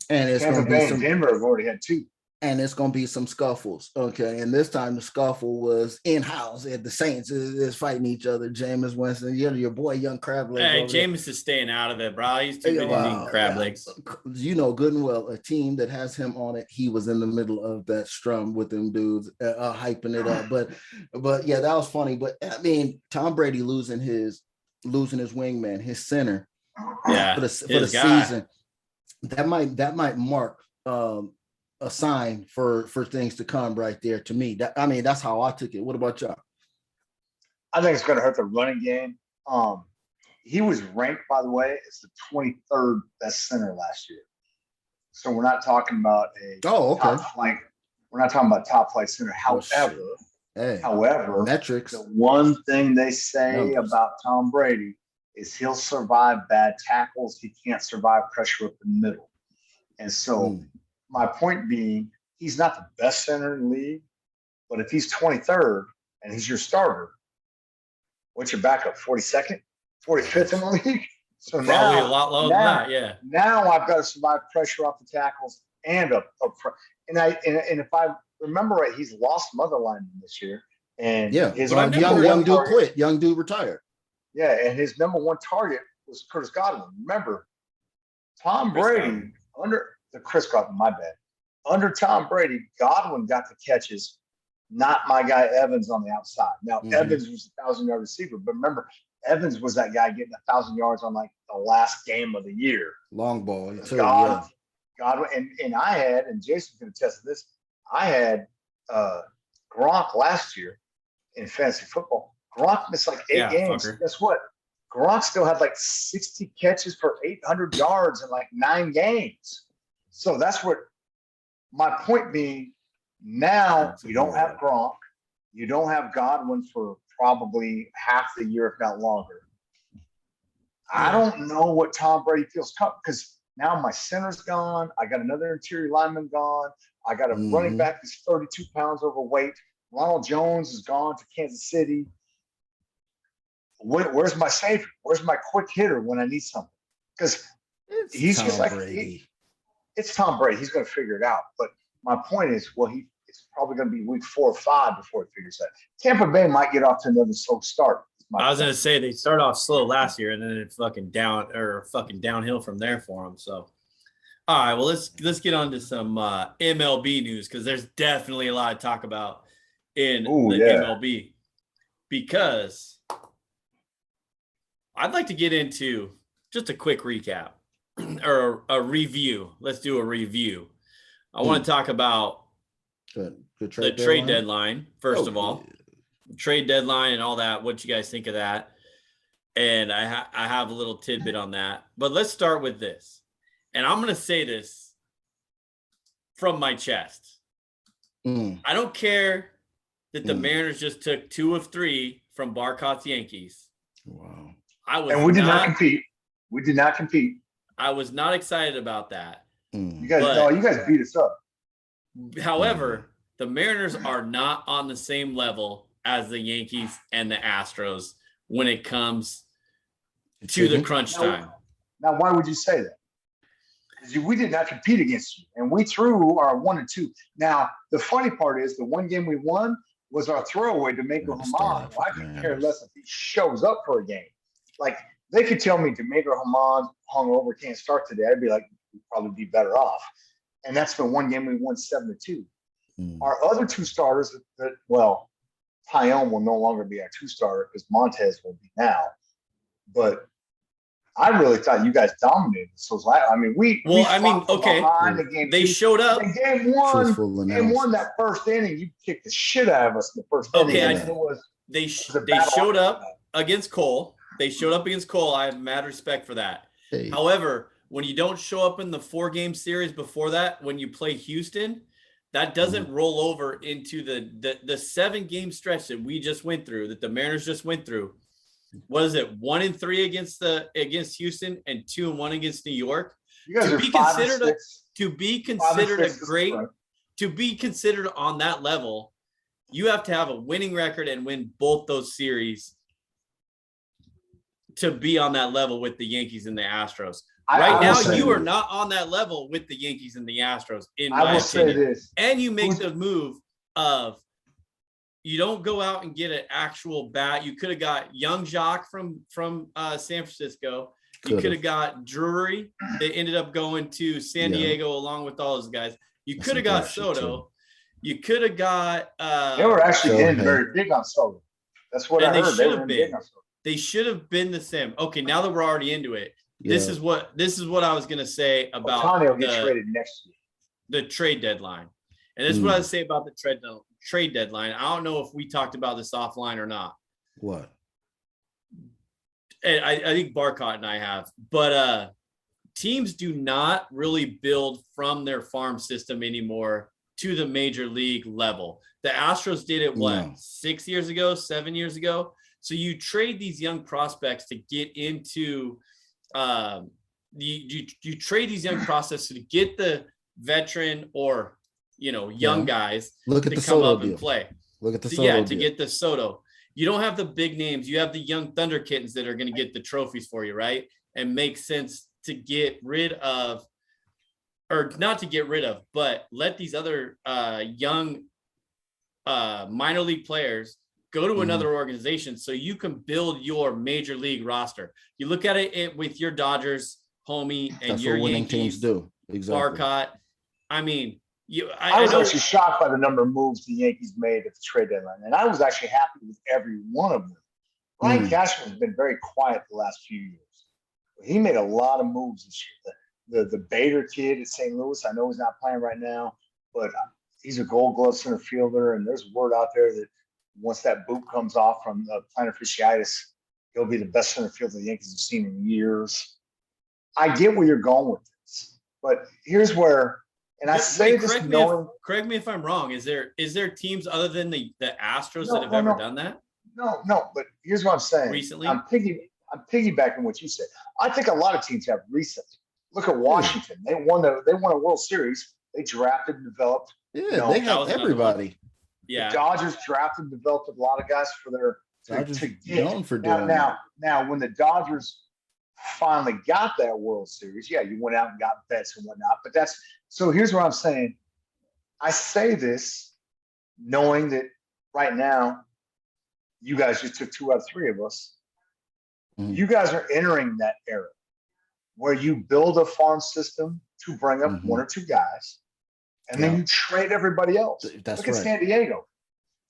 and it's gonna be some. Denver have already had 2. And it's going to be some scuffles. Okay. And this time the scuffle was in-house at the Saints is fighting each other. Jameis Winston, your boy, young crab legs. Hey, Jameis is staying out of it, bro. He's too busy eating crab legs. You know good and well, a team that has him on it, he was in the middle of that strum with them dudes hyping it up. But yeah, that was funny. But I mean, Tom Brady losing his wingman, his center for the season. That might mark a sign for things to come right there to me. That's how I took it. What about y'all? I think it's going to hurt the running game. He was ranked, by the way, as the 23rd best center last year. So we're not talking about top flight. We're not talking about top flight center. However, metrics. The one thing they say about Tom Brady is he'll survive bad tackles. He can't survive pressure up the middle. And so my point being, he's not the best center in the league, but if he's 23rd and he's your starter, what's your backup? 42nd, 45th in the league. So probably now, a lot lower than that. Yeah. Now I've got to survive pressure off the tackles and up front. And if I remember right, he's lost some other linemen this year. And his young dude quit. Young dude retired. Yeah, and his number one target was Curtis Godwin. Remember, Tom Brady under Tom Brady, Godwin got the catches, not my guy Evans on the outside. Now, Evans was a 1,000-yard receiver, but remember, Evans was that guy getting 1,000 yards on like the last game of the year. Long ball. Godwin, and I had, and Jason can attest to this, I had Gronk last year in fantasy football. Gronk missed like 8 games. Fucker. Guess what? Gronk still had like 60 catches for 800 yards in like 9 games. So that's what my point being. Now you don't have Gronk. You don't have Godwin for probably half the year, if not longer. I don't know what Tom Brady feels because now my center's gone. I got another interior lineman gone. I got a running back that's 32 pounds overweight. Ronald Jones is gone to Kansas City. Where's my savior? Where's my quick hitter when I need something? Because he's just like it's Tom Brady. He's going to figure it out. But my point is, it's probably going to be week 4 or 5 before he figures it out. Tampa Bay might get off to another slow start. I was going to say they started off slow last year, and then it fucking downhill from there for them. So, all right, well let's get on to some MLB news because there's definitely a lot to talk about in MLB because I'd like to get into just a quick recap or a review. Let's do a review. I want to talk about the trade deadline, first of all. Trade deadline and all that. What you guys think of that? And I have a little tidbit on that. But let's start with this. And I'm going to say this from my chest. I don't care that the Mariners just took 2 of 3 from Barcot's Yankees. Wow. We did not compete. We did not compete. I was not excited about that. You guys beat us up. However, the Mariners are not on the same level as the Yankees and the Astros when it comes to the crunch time. Now, why would you say that? Because we did not compete against you, and we threw our 1 and 2. Now, the funny part is the one game we won was our throwaway Domingo Germán. I could care less if he shows up for a game. Like, they could tell me Domingo Germán hungover can't start today. I'd be like, we'd probably be better off. And that's the one game we won 7-2. Our other 2 starters, Tyone will no longer be our 2-starter because Montez will be now. But I really thought you guys dominated. So they showed up. In game one, that first inning, you kicked the shit out of us in the first inning. They showed up against Cole. They showed up against Cole. I have mad respect for that. Hey. However, when you don't show up in the 4-game series before that, when you play Houston, that doesn't roll over into the 7-game stretch that we just went through, that the Mariners just went through. What is it? 1-3 against Houston and 2-1 against New York. You guys to be considered on that level, you have to have a winning record and win both those series to be on that level with the Yankees and the Astros. Right now, you are not on that level with the Yankees and the Astros, in my opinion. And you make the move of you don't go out and get an actual bat. You could have got young Jacques from San Francisco. You could have got Drury. They ended up going to San Diego along with all those guys. You could have got Soto. You could have got. They were actually getting very big on Soto. That's what I heard. They should have been the same. Okay, now that we're already into it, this is what I was gonna say about the trade deadline, and this is what I say about the trade deadline. I don't know if we talked about this offline or not. What? And I think Barcot and I have, but teams do not really build from their farm system anymore to the major league level. The Astros did it 6 years ago, 7 years ago. So you trade these young prospects to get into you trade these young prospects to get the veteran or young guys to come up and play. Look at the Soto to get the Soto. You don't have the big names. You have the young Thunder Kittens that are going to get the trophies for you, right? And makes sense to get rid of, or not to get rid of, but let these other young minor league players go to another organization so you can build your major league roster. You look at it with your Dodgers, homie, and That's your what winning Yankees, teams do. Exactly. Barcot. I mean, I was actually shocked by the number of moves the Yankees made at the trade deadline, and I was actually happy with every one of them. Ryan Cashman has been very quiet the last few years. He made a lot of moves this year. The Bader kid at St. Louis, I know he's not playing right now, but he's a Gold Glove center fielder, and there's word out there that once that boot comes off from plantar fasciitis, he'll be the best center fielder the Yankees have seen in years. I get where you're going with this, but here's where, and I say this knowing. Correct me if I'm wrong. Is there teams other than the Astros that have ever done that? No, but here's what I'm saying. Recently? I'm piggybacking what you said. I think a lot of teams have recently. Look at Washington. They won a World Series. They drafted and developed. Yeah, they have everybody. Yeah. The Dodgers drafted and developed a lot of guys for their to get. Known for doing that. Now, when the Dodgers finally got that World Series, yeah, you went out and got Betts and whatnot. But so here's what I'm saying. I say this knowing that right now, you guys just took 2 out of 3 of us. You guys are entering that era where you build a farm system to bring up 1 or 2 guys, and then you trade everybody else. Look at San Diego.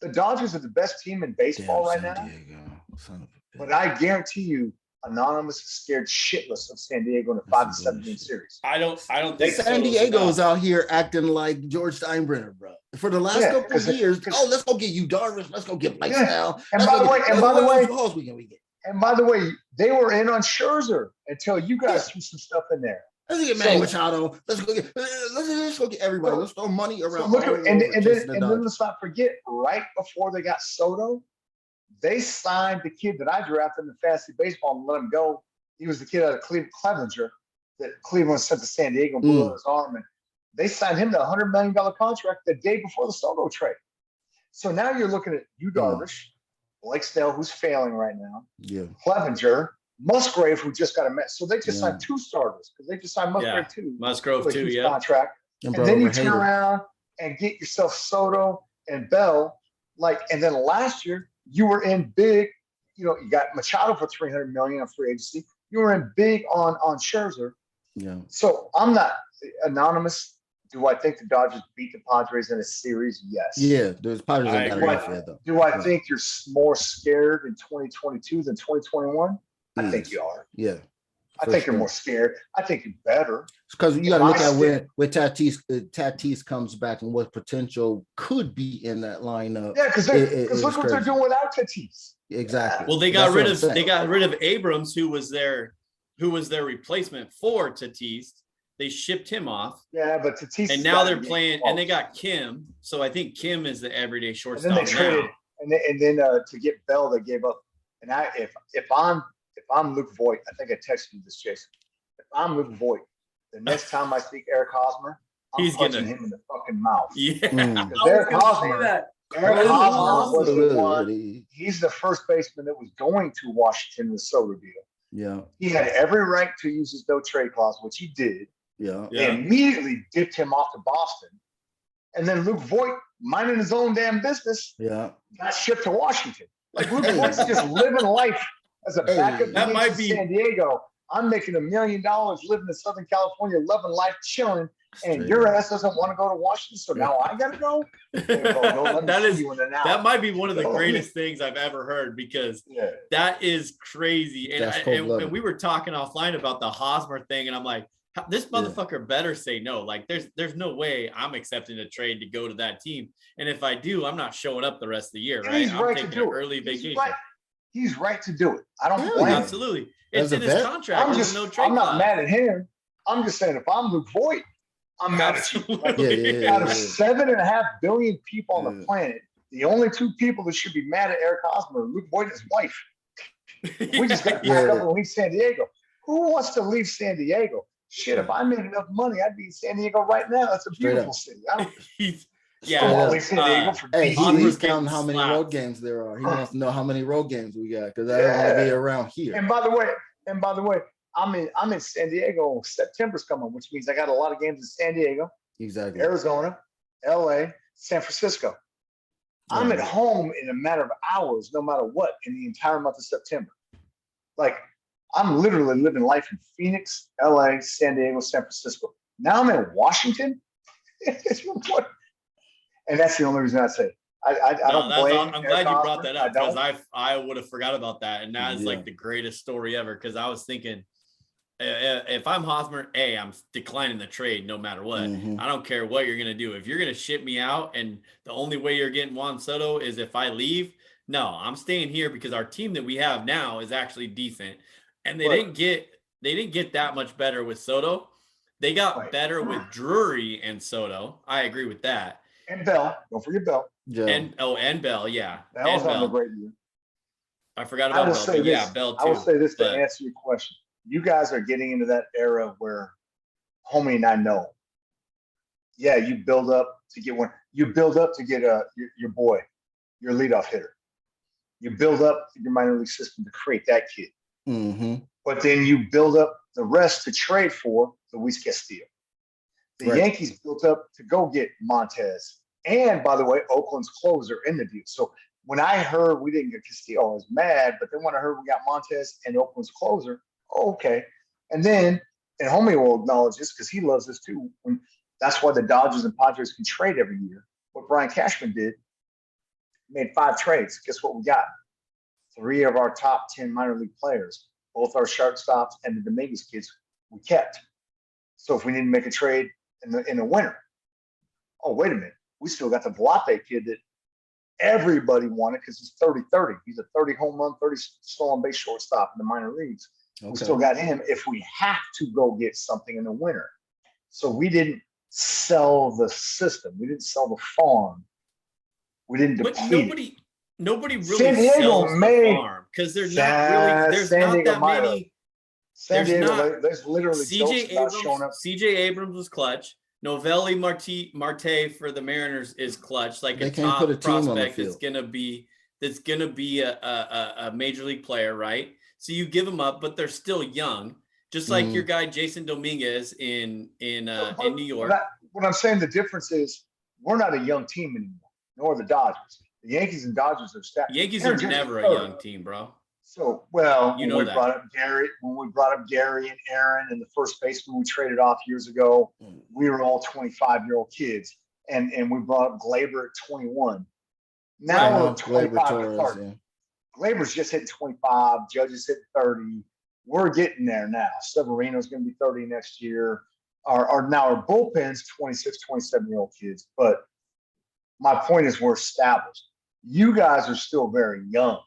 The Dodgers are the best team in baseball right now. But I guarantee you, Anonymous is scared shitless of San Diego in a 5-7 series. I don't think San Diego's out here acting like George Steinbrenner, bro. For the last couple of years, let's go get you Darvish, let's go get Blake Snell. And by the way, they were in on Scherzer until you guys threw some stuff in there. Let's get Manny Machado. Let's go get everybody. Let's throw money around. And then let's not forget, right before they got Soto, they signed the kid that I drafted in the fantasy baseball and let him go. He was the kid out of Clevenger that Cleveland sent to San Diego and blew out his arm. And they signed him to a $100 million contract the day before the Soto trade. So now you're looking at Darvish, Blake Snell, who's failing right now, Clevenger, Musgrave, who just got a match. So they just signed 2 starters because they just signed Musgrave too. Musgrove too, contract. And then you turn around and get yourself Soto and Bell. And then last year, you were in big, you got Machado for $300 million on free agency. You were in big on Scherzer. Yeah. So I'm not Anonymous. Do I think the Dodgers beat the Padres in a series? Yes. Yeah, there's Padres that got enough there, though. Do I think you're more scared in 2022 than 2021? I think you are. Yeah. I think you're more scared. I think you're better. Because you got to look at where Tatis comes back and what potential could be in that lineup. Yeah, because look what they're doing without Tatis. Exactly. Well, they got rid of Abrams, who was their replacement for Tatis. They shipped him off. Yeah, but Tatis. And now they're playing, and they got Kim. So I think Kim is the everyday shortstop now. And then they traded, and then to get Bell, they gave up. And if I'm Luke Voigt, I think I texted you this, Jason. If I'm Luke Voigt, the next time I see Eric Hosmer, I'm punching him in the fucking mouth. Yeah. Eric Hosmer was the one. He's the first baseman that was going to Washington with Soto deal. Yeah. He had every right to use his no trade clause, which he did. Yeah. They immediately dipped him off to Boston. And then Luke Voigt, minding his own damn business, got shipped to Washington. Like Luke Voigt's just living life as a backup in San Diego. I'm making $1 million living in Southern California, loving life, chilling, and your ass doesn't want to go to Washington, so now I gotta go. That might be one of the greatest things I've ever heard, because that is crazy. And we were talking offline about the Hosmer thing, and I'm like, this motherfucker better say no. Like, there's no way I'm accepting a trade to go to that team, and if I do, I'm not showing up the rest of the year. Right? I'm taking an early vacation. He's right to do it. I don't blame him. Absolutely. It's in his contract. I'm not mad at him. I'm just saying, if I'm Luke Voigt, I'm mad at you. Out of 7.5 billion people on the planet, the only 2 people that should be mad at Eric Hosmer are Luke Voigt and his wife. We just got to pack up and leave San Diego. Who wants to leave San Diego? Shit, if I made enough money, I'd be in San Diego right now. That's a beautiful city. Yeah. San Diego for he's counting how many road games there are. He wants to know how many road games we got because I don't want to be around here. And by the way, I'm in San Diego. September's coming, which means I got a lot of games in San Diego, exactly, Arizona, LA, San Francisco. I'm at home in a matter of hours, no matter what, in the entire month of September. Like, I'm literally living life in Phoenix, LA, San Diego, San Francisco. Now I'm in Washington. And that's the only reason I say I don't blame. I'm glad you brought that up because I would have forgot about that. And that is like the greatest story ever because I was thinking, if I'm Hosmer, I'm declining the trade no matter what. I don't care what you're going to do. If you're going to ship me out and the only way you're getting Juan Soto is if I leave, no, I'm staying here because our team that we have now is actually decent. And they didn't get that much better with Soto. They got better with Drury and Soto. I agree with that. And Bell. Don't forget Bell. Yeah. And Bell, yeah. Bell's having a great year. I forgot about Bell. But yeah, Bell too. I will say this to answer your question. You guys are getting into that era where Homie and I know. Yeah, you build up to get one. You build up to get your boy, your leadoff hitter. You build up your minor league system to create that kid. But then you build up the rest to trade for Luis Castillo. The Yankees built up to go get Montez. And by the way, Oakland's closer in the deal. So when I heard we didn't get Castillo, I was mad. But then when I heard we got Montez and Oakland's closer, okay. And then, and Homie will acknowledge this because he loves this too. That's why the Dodgers and Padres can trade every year. What Brian Cashman did, made 5 trades. Guess what we got? 3 of our top 10 minor league players, both our shortstops and the Dominguez kids, we kept. So if we need to make a trade in the winter, oh, wait a minute. We still got the Volpe kid that everybody wanted because he's 30-30. He's a 30 home run, 30 stolen base shortstop in the minor leagues. Okay. We still got him if we have to go get something in the winter. So we didn't sell the system. We didn't sell the farm. We didn't deplete. Nobody really sells the farm because there's not really there's not that many. There's literally CJ Abrams was clutch. Novelli Marte for the Mariners is clutch. Like a top prospect that's gonna be a major league player, right? So you give them up, but they're still young. Just like your guy Jason Dominguez in New York. What I'm saying, the difference is we're not a young team anymore, nor the Dodgers. The Yankees and Dodgers are stacked. Yankees are never a young team, bro. So, when we brought up Gary and Aaron and the first baseman we traded off years ago, we were all 25-year-old kids, and we brought up Glaber at 21. Now we're 25 to 30. Yeah. Glaber's just hitting 25. Judge is hitting 30. We're getting there now. Severino's going to be 30 next year. Our bullpen's 26, 27-year-old kids. But my point is we're established. You guys are still very young.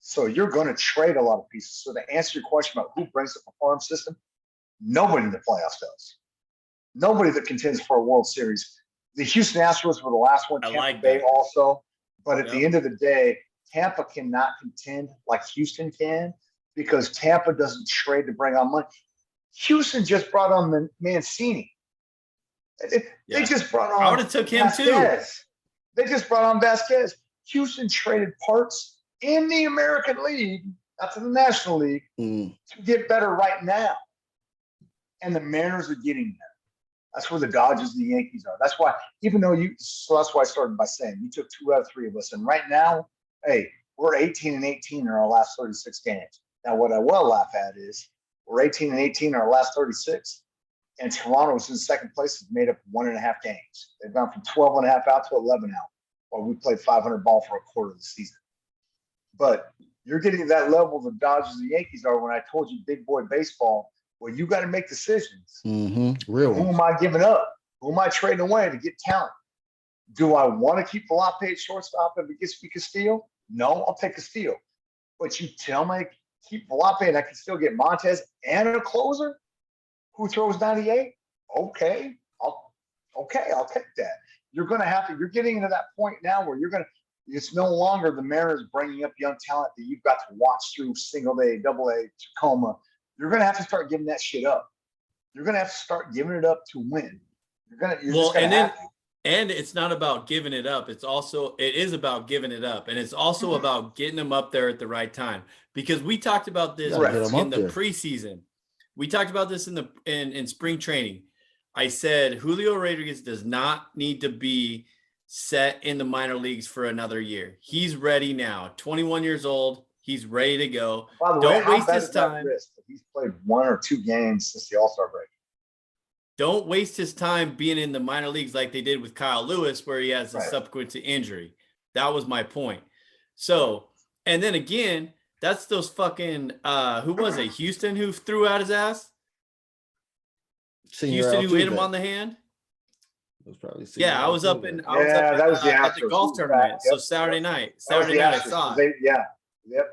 So you're going to trade a lot of pieces. So to answer your question about who brings up a farm system, nobody in the playoffs does. Nobody that contends for a World Series. The Houston Astros were the last one. Tampa Bay also. But at the end of the day, Tampa cannot contend like Houston can because Tampa doesn't trade to bring on money. Houston just brought on Mancini. They just brought on. I would have took him Vasquez. Too. They just brought on Vasquez. Houston traded parts in the American League, not to the National League, to get better right now. And the Mariners are getting there. That's where the Dodgers and the Yankees are. That's why, so that's why I started by saying you took 2 out of 3 of us. And right now, hey, we're 18-18 in our last 36 games. Now, what I will laugh at is we're 18-18 in our last 36. And Toronto's in second place is made up of 1.5 games. They've gone from 12.5 out to 11 out, while we played 500 ball for a quarter of the season. But you're getting to that level the Dodgers and the Yankees are when I told you big boy baseball, well, you got to make decisions. Really? Who am I giving up? Who am I trading away to get talent? Do I want to keep Volpe at shortstop if it gets me Castillo? No, I'll take Castillo. But you tell me keep Volpe and I can still get Montez and a closer who throws 98? Okay, I'll take that. You're getting into that point now where it's no longer the Mariners bringing up young talent that you've got to watch through single A, double A, Tacoma. You're going to have to start giving that shit up. You're going to have to start giving it up to win. And it's not about giving it up. It is about giving it up. And it's also about getting them up there at the right time. Because we talked about this in the preseason. We talked about this in spring training. I said Julio Rodriguez does not need to be set in the minor leagues for another year. He's ready now. 21 years old. He's ready to go. By the Don't way, waste his time. He's played 1 or 2 games since the All-Star break. Don't waste his time being in the minor leagues like they did with Kyle Lewis, where he has a subsequent to injury. That was my point. So, and then again, that's those fucking who was it? Houston who threw out his ass? Houston who hit him on the hand? It was probably I was up at the golf tournament. So Saturday night I saw it.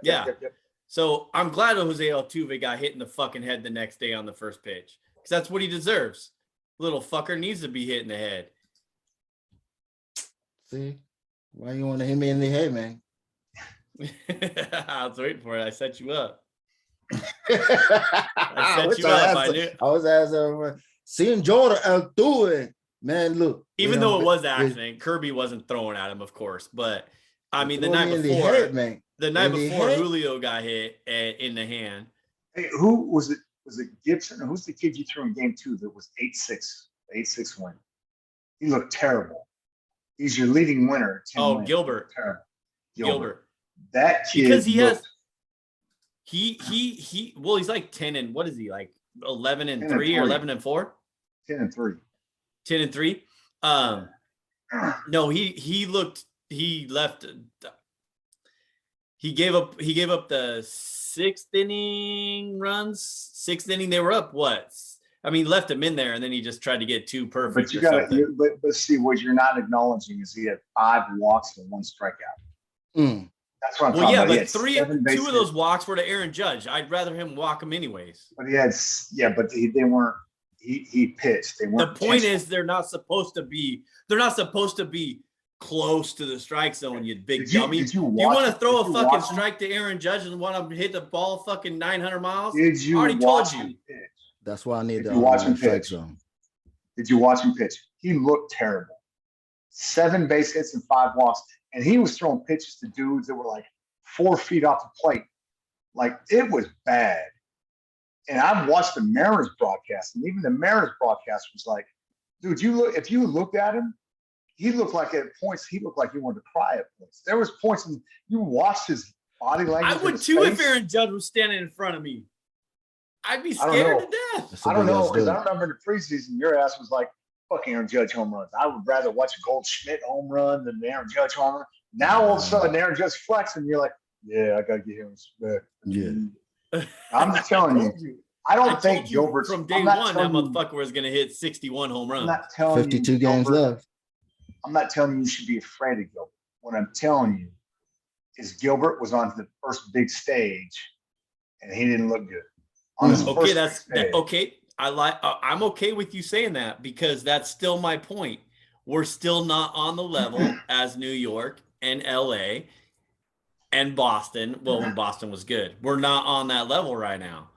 Yep. So I'm glad Jose Altuve got hit in the fucking head the next day on the first pitch. Because that's what he deserves. Little fucker needs to be hit in the head. See? Why you want to hit me in the head, man? I was waiting for it. I set you up. I was asking, seeing Jordan Altuve, man, look. Even though it was an accident, Kirby wasn't throwing at him, of course. But, I mean, the night before, Julio got hit in the hand. Hey, who was it? Was it Gibson? Or who's the kid you threw in game 2 that was 8-6 win? He looked terrible. He's your leading winner. Gilbert. Gilbert. That kid. Because he's like 10 and what is he, like 11 and 3 or 11 and 4? 10 and 3. 10 and 3. No, he gave up the 6th inning runs. 6th inning, they were up what? I mean, left him in there, and then he just tried to get 2 perfect. But you got to. But see, what you're not acknowledging is he had 5 walks and 1 strikeout. That's what I'm talking about. But 2 of those walks were to Aaron Judge. I'd rather him walk him anyways. But they weren't. He pitched. They weren't. The point is, they're not supposed to be. They're not supposed to be close to the strike zone, you big dummy. You want to throw a fucking strike to Aaron Judge and want to hit the ball fucking 900 miles? I already told you. That's why I need to watch him pitch. Did you watch him pitch? He looked terrible. 7 base hits and 5 walks, and he was throwing pitches to dudes that were like 4 feet off the plate. Like, it was bad. And I've watched the Mariners broadcast, and even the Mariners broadcast was like, dude, if you looked at him, he looked like at points, he wanted to cry at points. There was points, and you watched his body language. I would too if Aaron Judge was standing in front of me. I'd be scared to death. I don't know, because I remember in the preseason, your ass was like, fuck Aaron Judge home runs. I would rather watch a Goldschmidt home run than Aaron Judge home run. Now all of a sudden, Aaron Judge flexing, and you're like, yeah, I got to get him respect. Yeah. I'm just telling you. I don't think Gilbert's from day one that motherfucker was going to hit 61 home runs. I'm not telling 52 games left. I'm not telling you should be afraid of Gilbert. What I'm telling you is Gilbert was on the first big stage, and he didn't look good. Okay. I'm okay with you saying that because that's still my point. We're still not on the level as New York and LA and Boston. Well, when Boston was good, we're not on that level right now.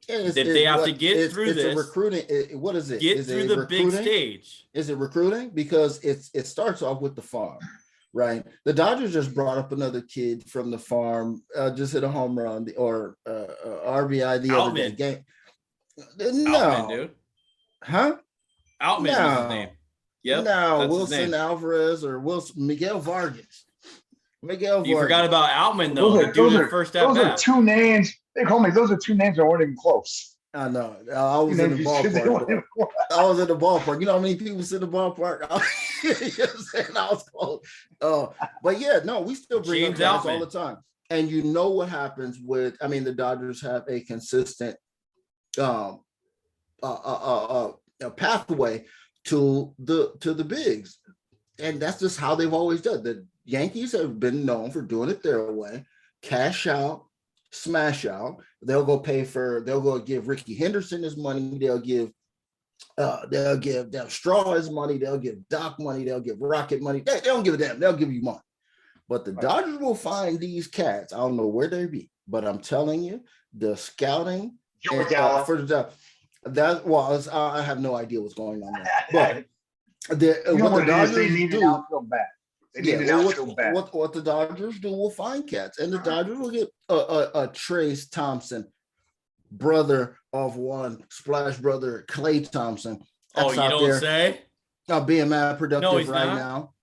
If they have to get through this, recruiting. What is it? Get through the big stage. Is it recruiting? Because it starts off with the farm, right? The Dodgers just brought up another kid from the farm, just hit a home run or RBI the other day. No, Outman, dude. Huh? Outman is his name. Yep. No, Wilson Alvarez or Miguel Vargas. You forgot about Outman though. Those are 2 names. They call me. Those are 2 names that weren't even close. I know. I was in the ballpark. You know how many people sit in the ballpark? You know what I'm saying? I was close. But yeah, no, we still bring up guys all the time. And you know what happens with? I mean, the Dodgers have a consistent a pathway to the bigs, and that's just how they've always done. The Yankees have been known for doing it their way: cash out, smash out. They'll go give Ricky Henderson his money. They'll give Straw his money. They'll give Doc money. They'll give Rocket money. They don't give a damn. They'll give you money. But the Dodgers will find these cats. I don't know where they be, but I'm telling you, the scouting. I have no idea what's going on there. You know what it is? They need an outfield bat. They need an outfield bat. What the Dodgers do will find cats, and the Dodgers will get a Trace Thompson, brother of one splash brother Clay Thompson. Oh, you don't say? Being mad productive now.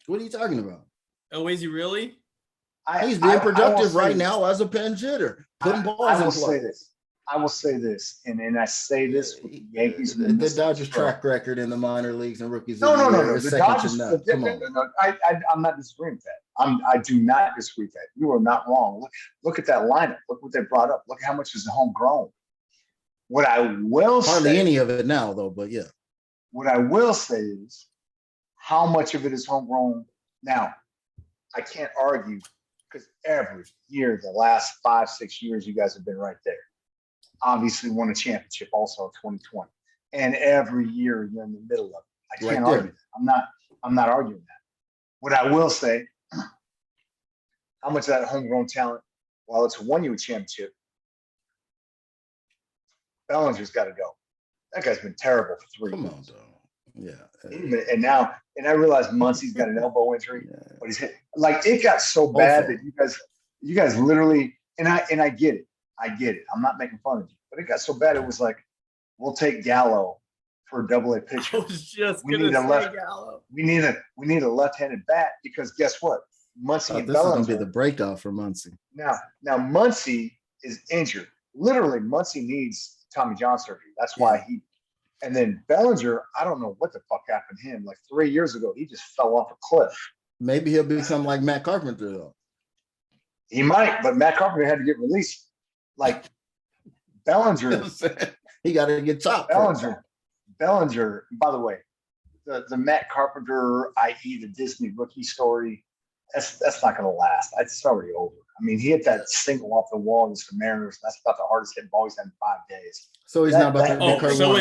What are you talking about? Oh, is he really? He's being productive right now as a pinch hitter, putting balls in play. I will say this, and I say this with the Yankees. The Dodgers' track record in the minor leagues and rookies. No. The Dodgers. I'm not disagreeing with that. I do not disagree with that. You are not wrong. Look at that lineup. Look what they brought up. Look how much is homegrown. What I will hardly any of it now, though. But yeah. What I will say is, how much of it is homegrown now? I can't argue because every year, the last 5-6 years, you guys have been right there. Obviously won a championship also in 2020. And every year you're in the middle of it. I can't argue that. I'm not arguing that. What I will say, how much of that homegrown talent, while it's won you a championship, Bellinger's got to go. That guy's been terrible for 3 years. Come on, though. Yeah. And I realize Muncie's got an elbow injury, but he's hit. Like, it got so bad that you guys literally, and I get it. I get it. I'm not making fun of you, but it got so bad. It was like, we'll take Gallo for a double-A pitcher. I was just going to say Gallo. We need a left-handed bat because guess what? Muncie and Bellinger. This is going to be the breakout for Muncie. Now Muncie is injured. Literally, Muncie needs Tommy John surgery. That's why and then Bellinger, I don't know what the fuck happened to him. Like 3 years ago, he just fell off a cliff. Maybe he'll become like Matt Carpenter, though. He might, but Matt Carpenter had to get released. Like Bellinger, he got to get chopped. Bellinger. By the way, the Matt Carpenter, i.e., the Disney rookie story, that's not going to last. It's already over. I mean, he hit that single off the wall against the Mariners. That's about the hardest hit ball he's had in 5 days. So he's not about to. So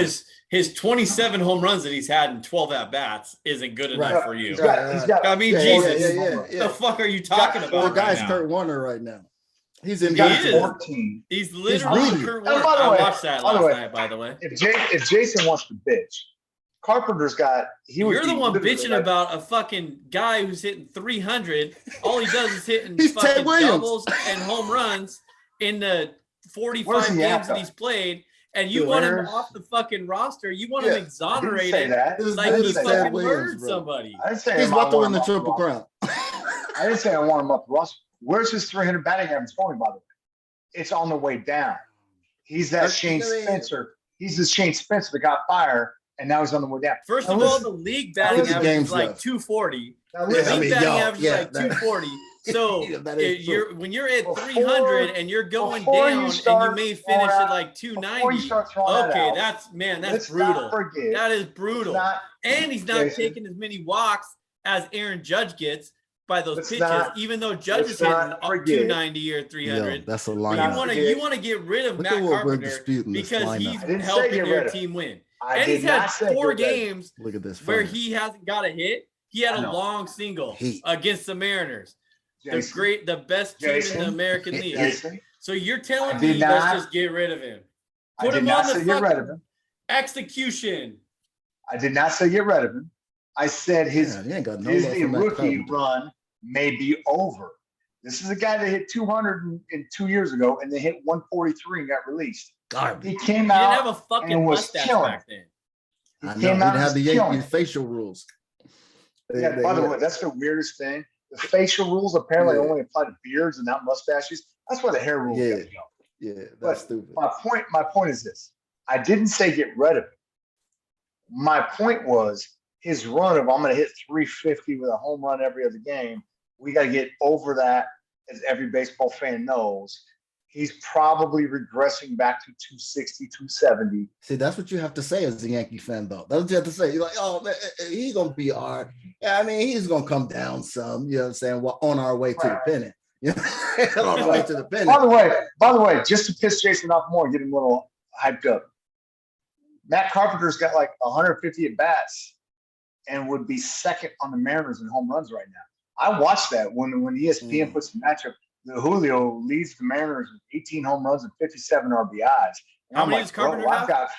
his 27 home runs that he's had in 12 at bats isn't good enough for you. He's got. I mean, Jesus, what the fuck are you talking about? The guy's Kurt Warner right now. He's in. He is 14. He's literally Kurt Warner. I watched that last night, by the way. If Jason wants to bitch, Carpenter's got. You're the one bitching about a fucking guy who's hitting 300. All he does is hitting fucking doubles and home runs in the 45 games that he's played. And you want him off the fucking roster. You want him exonerated like he fucking murdered somebody. I didn't say he's about to win the Triple Crown. I didn't say I want him up the roster. Where's his 300 batting average going, by the way? It's on the way down. He's that Shane Spencer. He's the Shane Spencer that got fired, and now he's on the way down. First of all, the league batting average is like 240. The league batting average is like 240. So when you're at 300 and you're going down and you may finish at like 290, okay, that's brutal. That is brutal. And he's not taking as many walks as Aaron Judge gets by those pitches, even though Judge is hitting 290 or 300. Yo, that's a line. You want to get rid of Matt Carpenter because he's helping your team win. And he's had 4 games where he hasn't got a hit. He had a long single against the Mariners. The best team in the American League. So you're telling me let's just get rid of him? Put him on the fucking execution. I did not say get rid of him. I said his Disney rookie run may be over. This is a guy that hit 200 2 years ago, and they hit 143 and got released. Garbage. He came out. He didn't have a fucking mustache back then. He came out. He had the Yankees facial rules. By the way, that's the weirdest thing. The facial rules apparently only apply to beards and not mustaches. That's why the hair rules got to go. Yeah, that's stupid. My point is this. I didn't say get rid of it. My point was his run of I'm going to hit 350 with a home run every other game. We got to get over that, as every baseball fan knows. He's probably regressing back to 260, 270. See, that's what you have to say as a Yankee fan, though. That's what you have to say. You're like, oh, man, he's going to be hard. Yeah, I mean, he's going to come down some, you know what I'm saying, on our way to the pennant. You know, on our way to the pennant. By the way, just to piss Jason off more, get him a little hyped up. Matt Carpenter's got like 150 at-bats and would be second on the Mariners in home runs right now. I watched that when ESPN puts the matchup. The Julio leads the Mariners with 18 home runs and 57 RBIs. And How many does Carpenter have?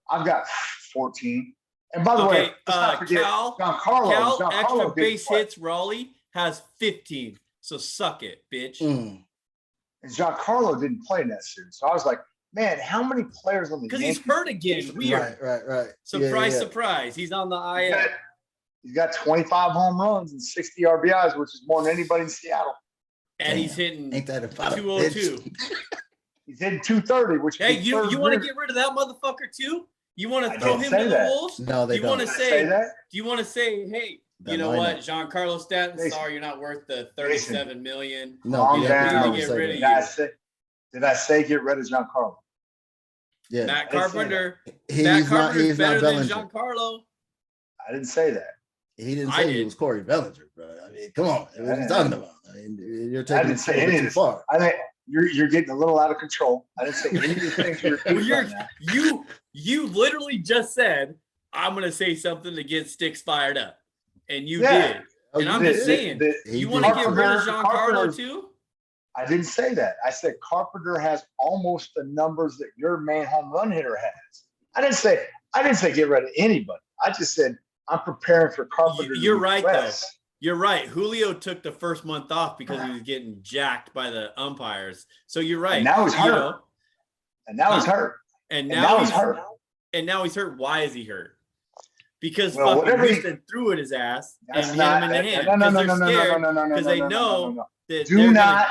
I've got 14. And by the way, let's not forget Cal extra base play. hits. Raleigh has 15. So suck it, bitch. And Giancarlo didn't play in that series. So I was like, man, how many players on the Because he's hurt again. Weird. Right. Surprise, surprise. He's on the IL. He's got 25 home runs and 60 RBIs, which is more than anybody in Seattle. And he's hitting Ain't that a 202. He's hitting 230, which hey, you want to get rid of that motherfucker too? You want to throw him to the Wolves? No, they don't. Do you want to say, hey, you know what, Giancarlo Stanton, sorry, you're not worth the $37 million. No, we need to get rid of you. Did I say get rid of Giancarlo? Yeah. Matt Carpenter. He's Carpenter's better than Bellinger. Giancarlo. I didn't say that. He didn't say he was Corey Bellinger, bro. I mean, come on. What are you talking about? I mean, you're taking it too far. I think you're getting a little out of control. I didn't say any of the things you literally just said, I'm going to say something to get Stix fired up. And you did. And I'm just saying, you want to get rid of Giancarlo too? I didn't say that. I said Carpenter has almost the numbers that your main home run hitter has. I didn't say get rid of anybody. I just said I'm preparing for Carpenter. You're right, though. You're right. Julio took the first month off because he was getting jacked by the umpires. So you're right. And now he's hurt. And now he's hurt. And now he's hurt. And now he's hurt. Why is he hurt? Because fucking Houston threw at his ass and hit him in the hand. Because they know that do not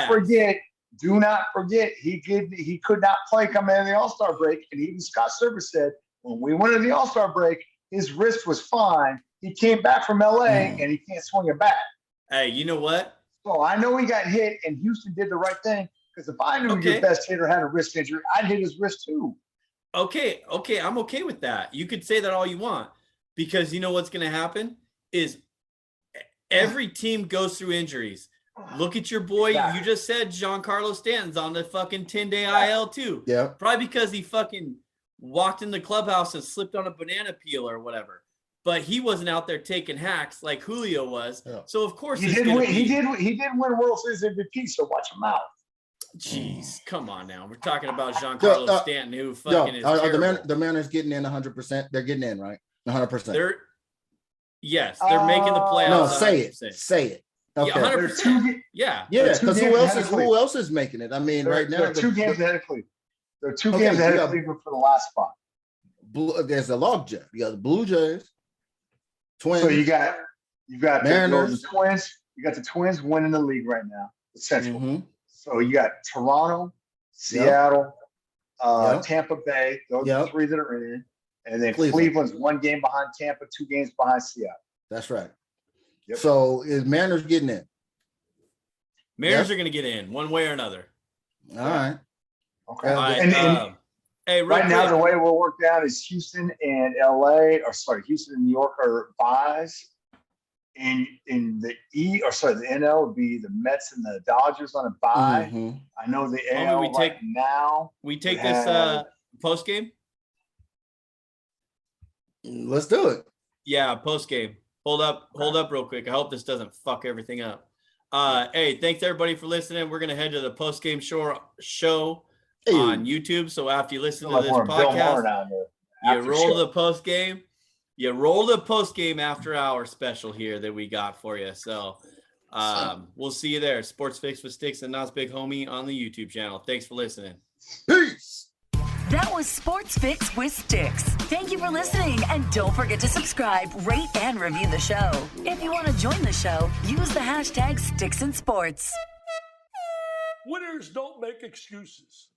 forget he could not play coming in the All-Star break. And even Scott Service said when we went to the All-Star break, his wrist was fine. He came back from LA and he can't swing a bat. Hey, you know what? So I know he got hit and Houston did the right thing. Because if I knew your best hitter had a wrist injury, I'd hit his wrist too. Okay, I'm okay with that. You could say that all you want. Because you know what's going to happen is every team goes through injuries. Look at your boy. You just said Giancarlo Stanton's on the fucking 10-day IL too. Yeah. Probably because he fucking walked in the clubhouse and slipped on a banana peel or whatever. But he wasn't out there taking hacks like Julio was. Yeah. So of course he did win World Series MVP, so watch him out. Jeez, come on now. We're talking about Giancarlo Stanton, who fucking is terrible. The Mariners getting in 100%. They're getting in, right? 100%. They're making the playoffs. No, say it. Okay. Yeah, 100%. Yeah. Because who else is making it? I mean, right now they're 2 games ahead of Cleveland. They're 2 games ahead of Cleveland for the last spot. There's a logjam. You got the Blue Jays, Twins. So you got Mariners. the Twins. You got the Twins winning the league right now, the Central. Mm-hmm. So you got Toronto, Seattle, Tampa Bay. Those are the 3 that are in. And then Cleveland's 1 game behind Tampa, 2 games behind Seattle. That's right. Yep. So is Mariners getting in? Mariners are going to get in one way or another. All right. Okay. Hey, right now, the way we'll work out is Houston and Houston and New York are buys. In the the NL would be the Mets and the Dodgers on a bye. Mm-hmm. I know the AL now. We take this post game. Let's do it. Yeah, post game. Hold up real quick. I hope this doesn't fuck everything up. Hey, thanks everybody for listening. We're gonna head to the post game show on YouTube. So after you listen to this podcast, you roll the post game. You roll the post game after hour special here that we got for you. So we'll see you there. Sports Fix with Stix and Nas Big Homie on the YouTube channel. Thanks for listening. Peace. That was Sports Fix with Stix. Thank you for listening, and don't forget to subscribe, rate, and review the show. If you want to join the show, use the hashtag StixandSports. Winners don't make excuses.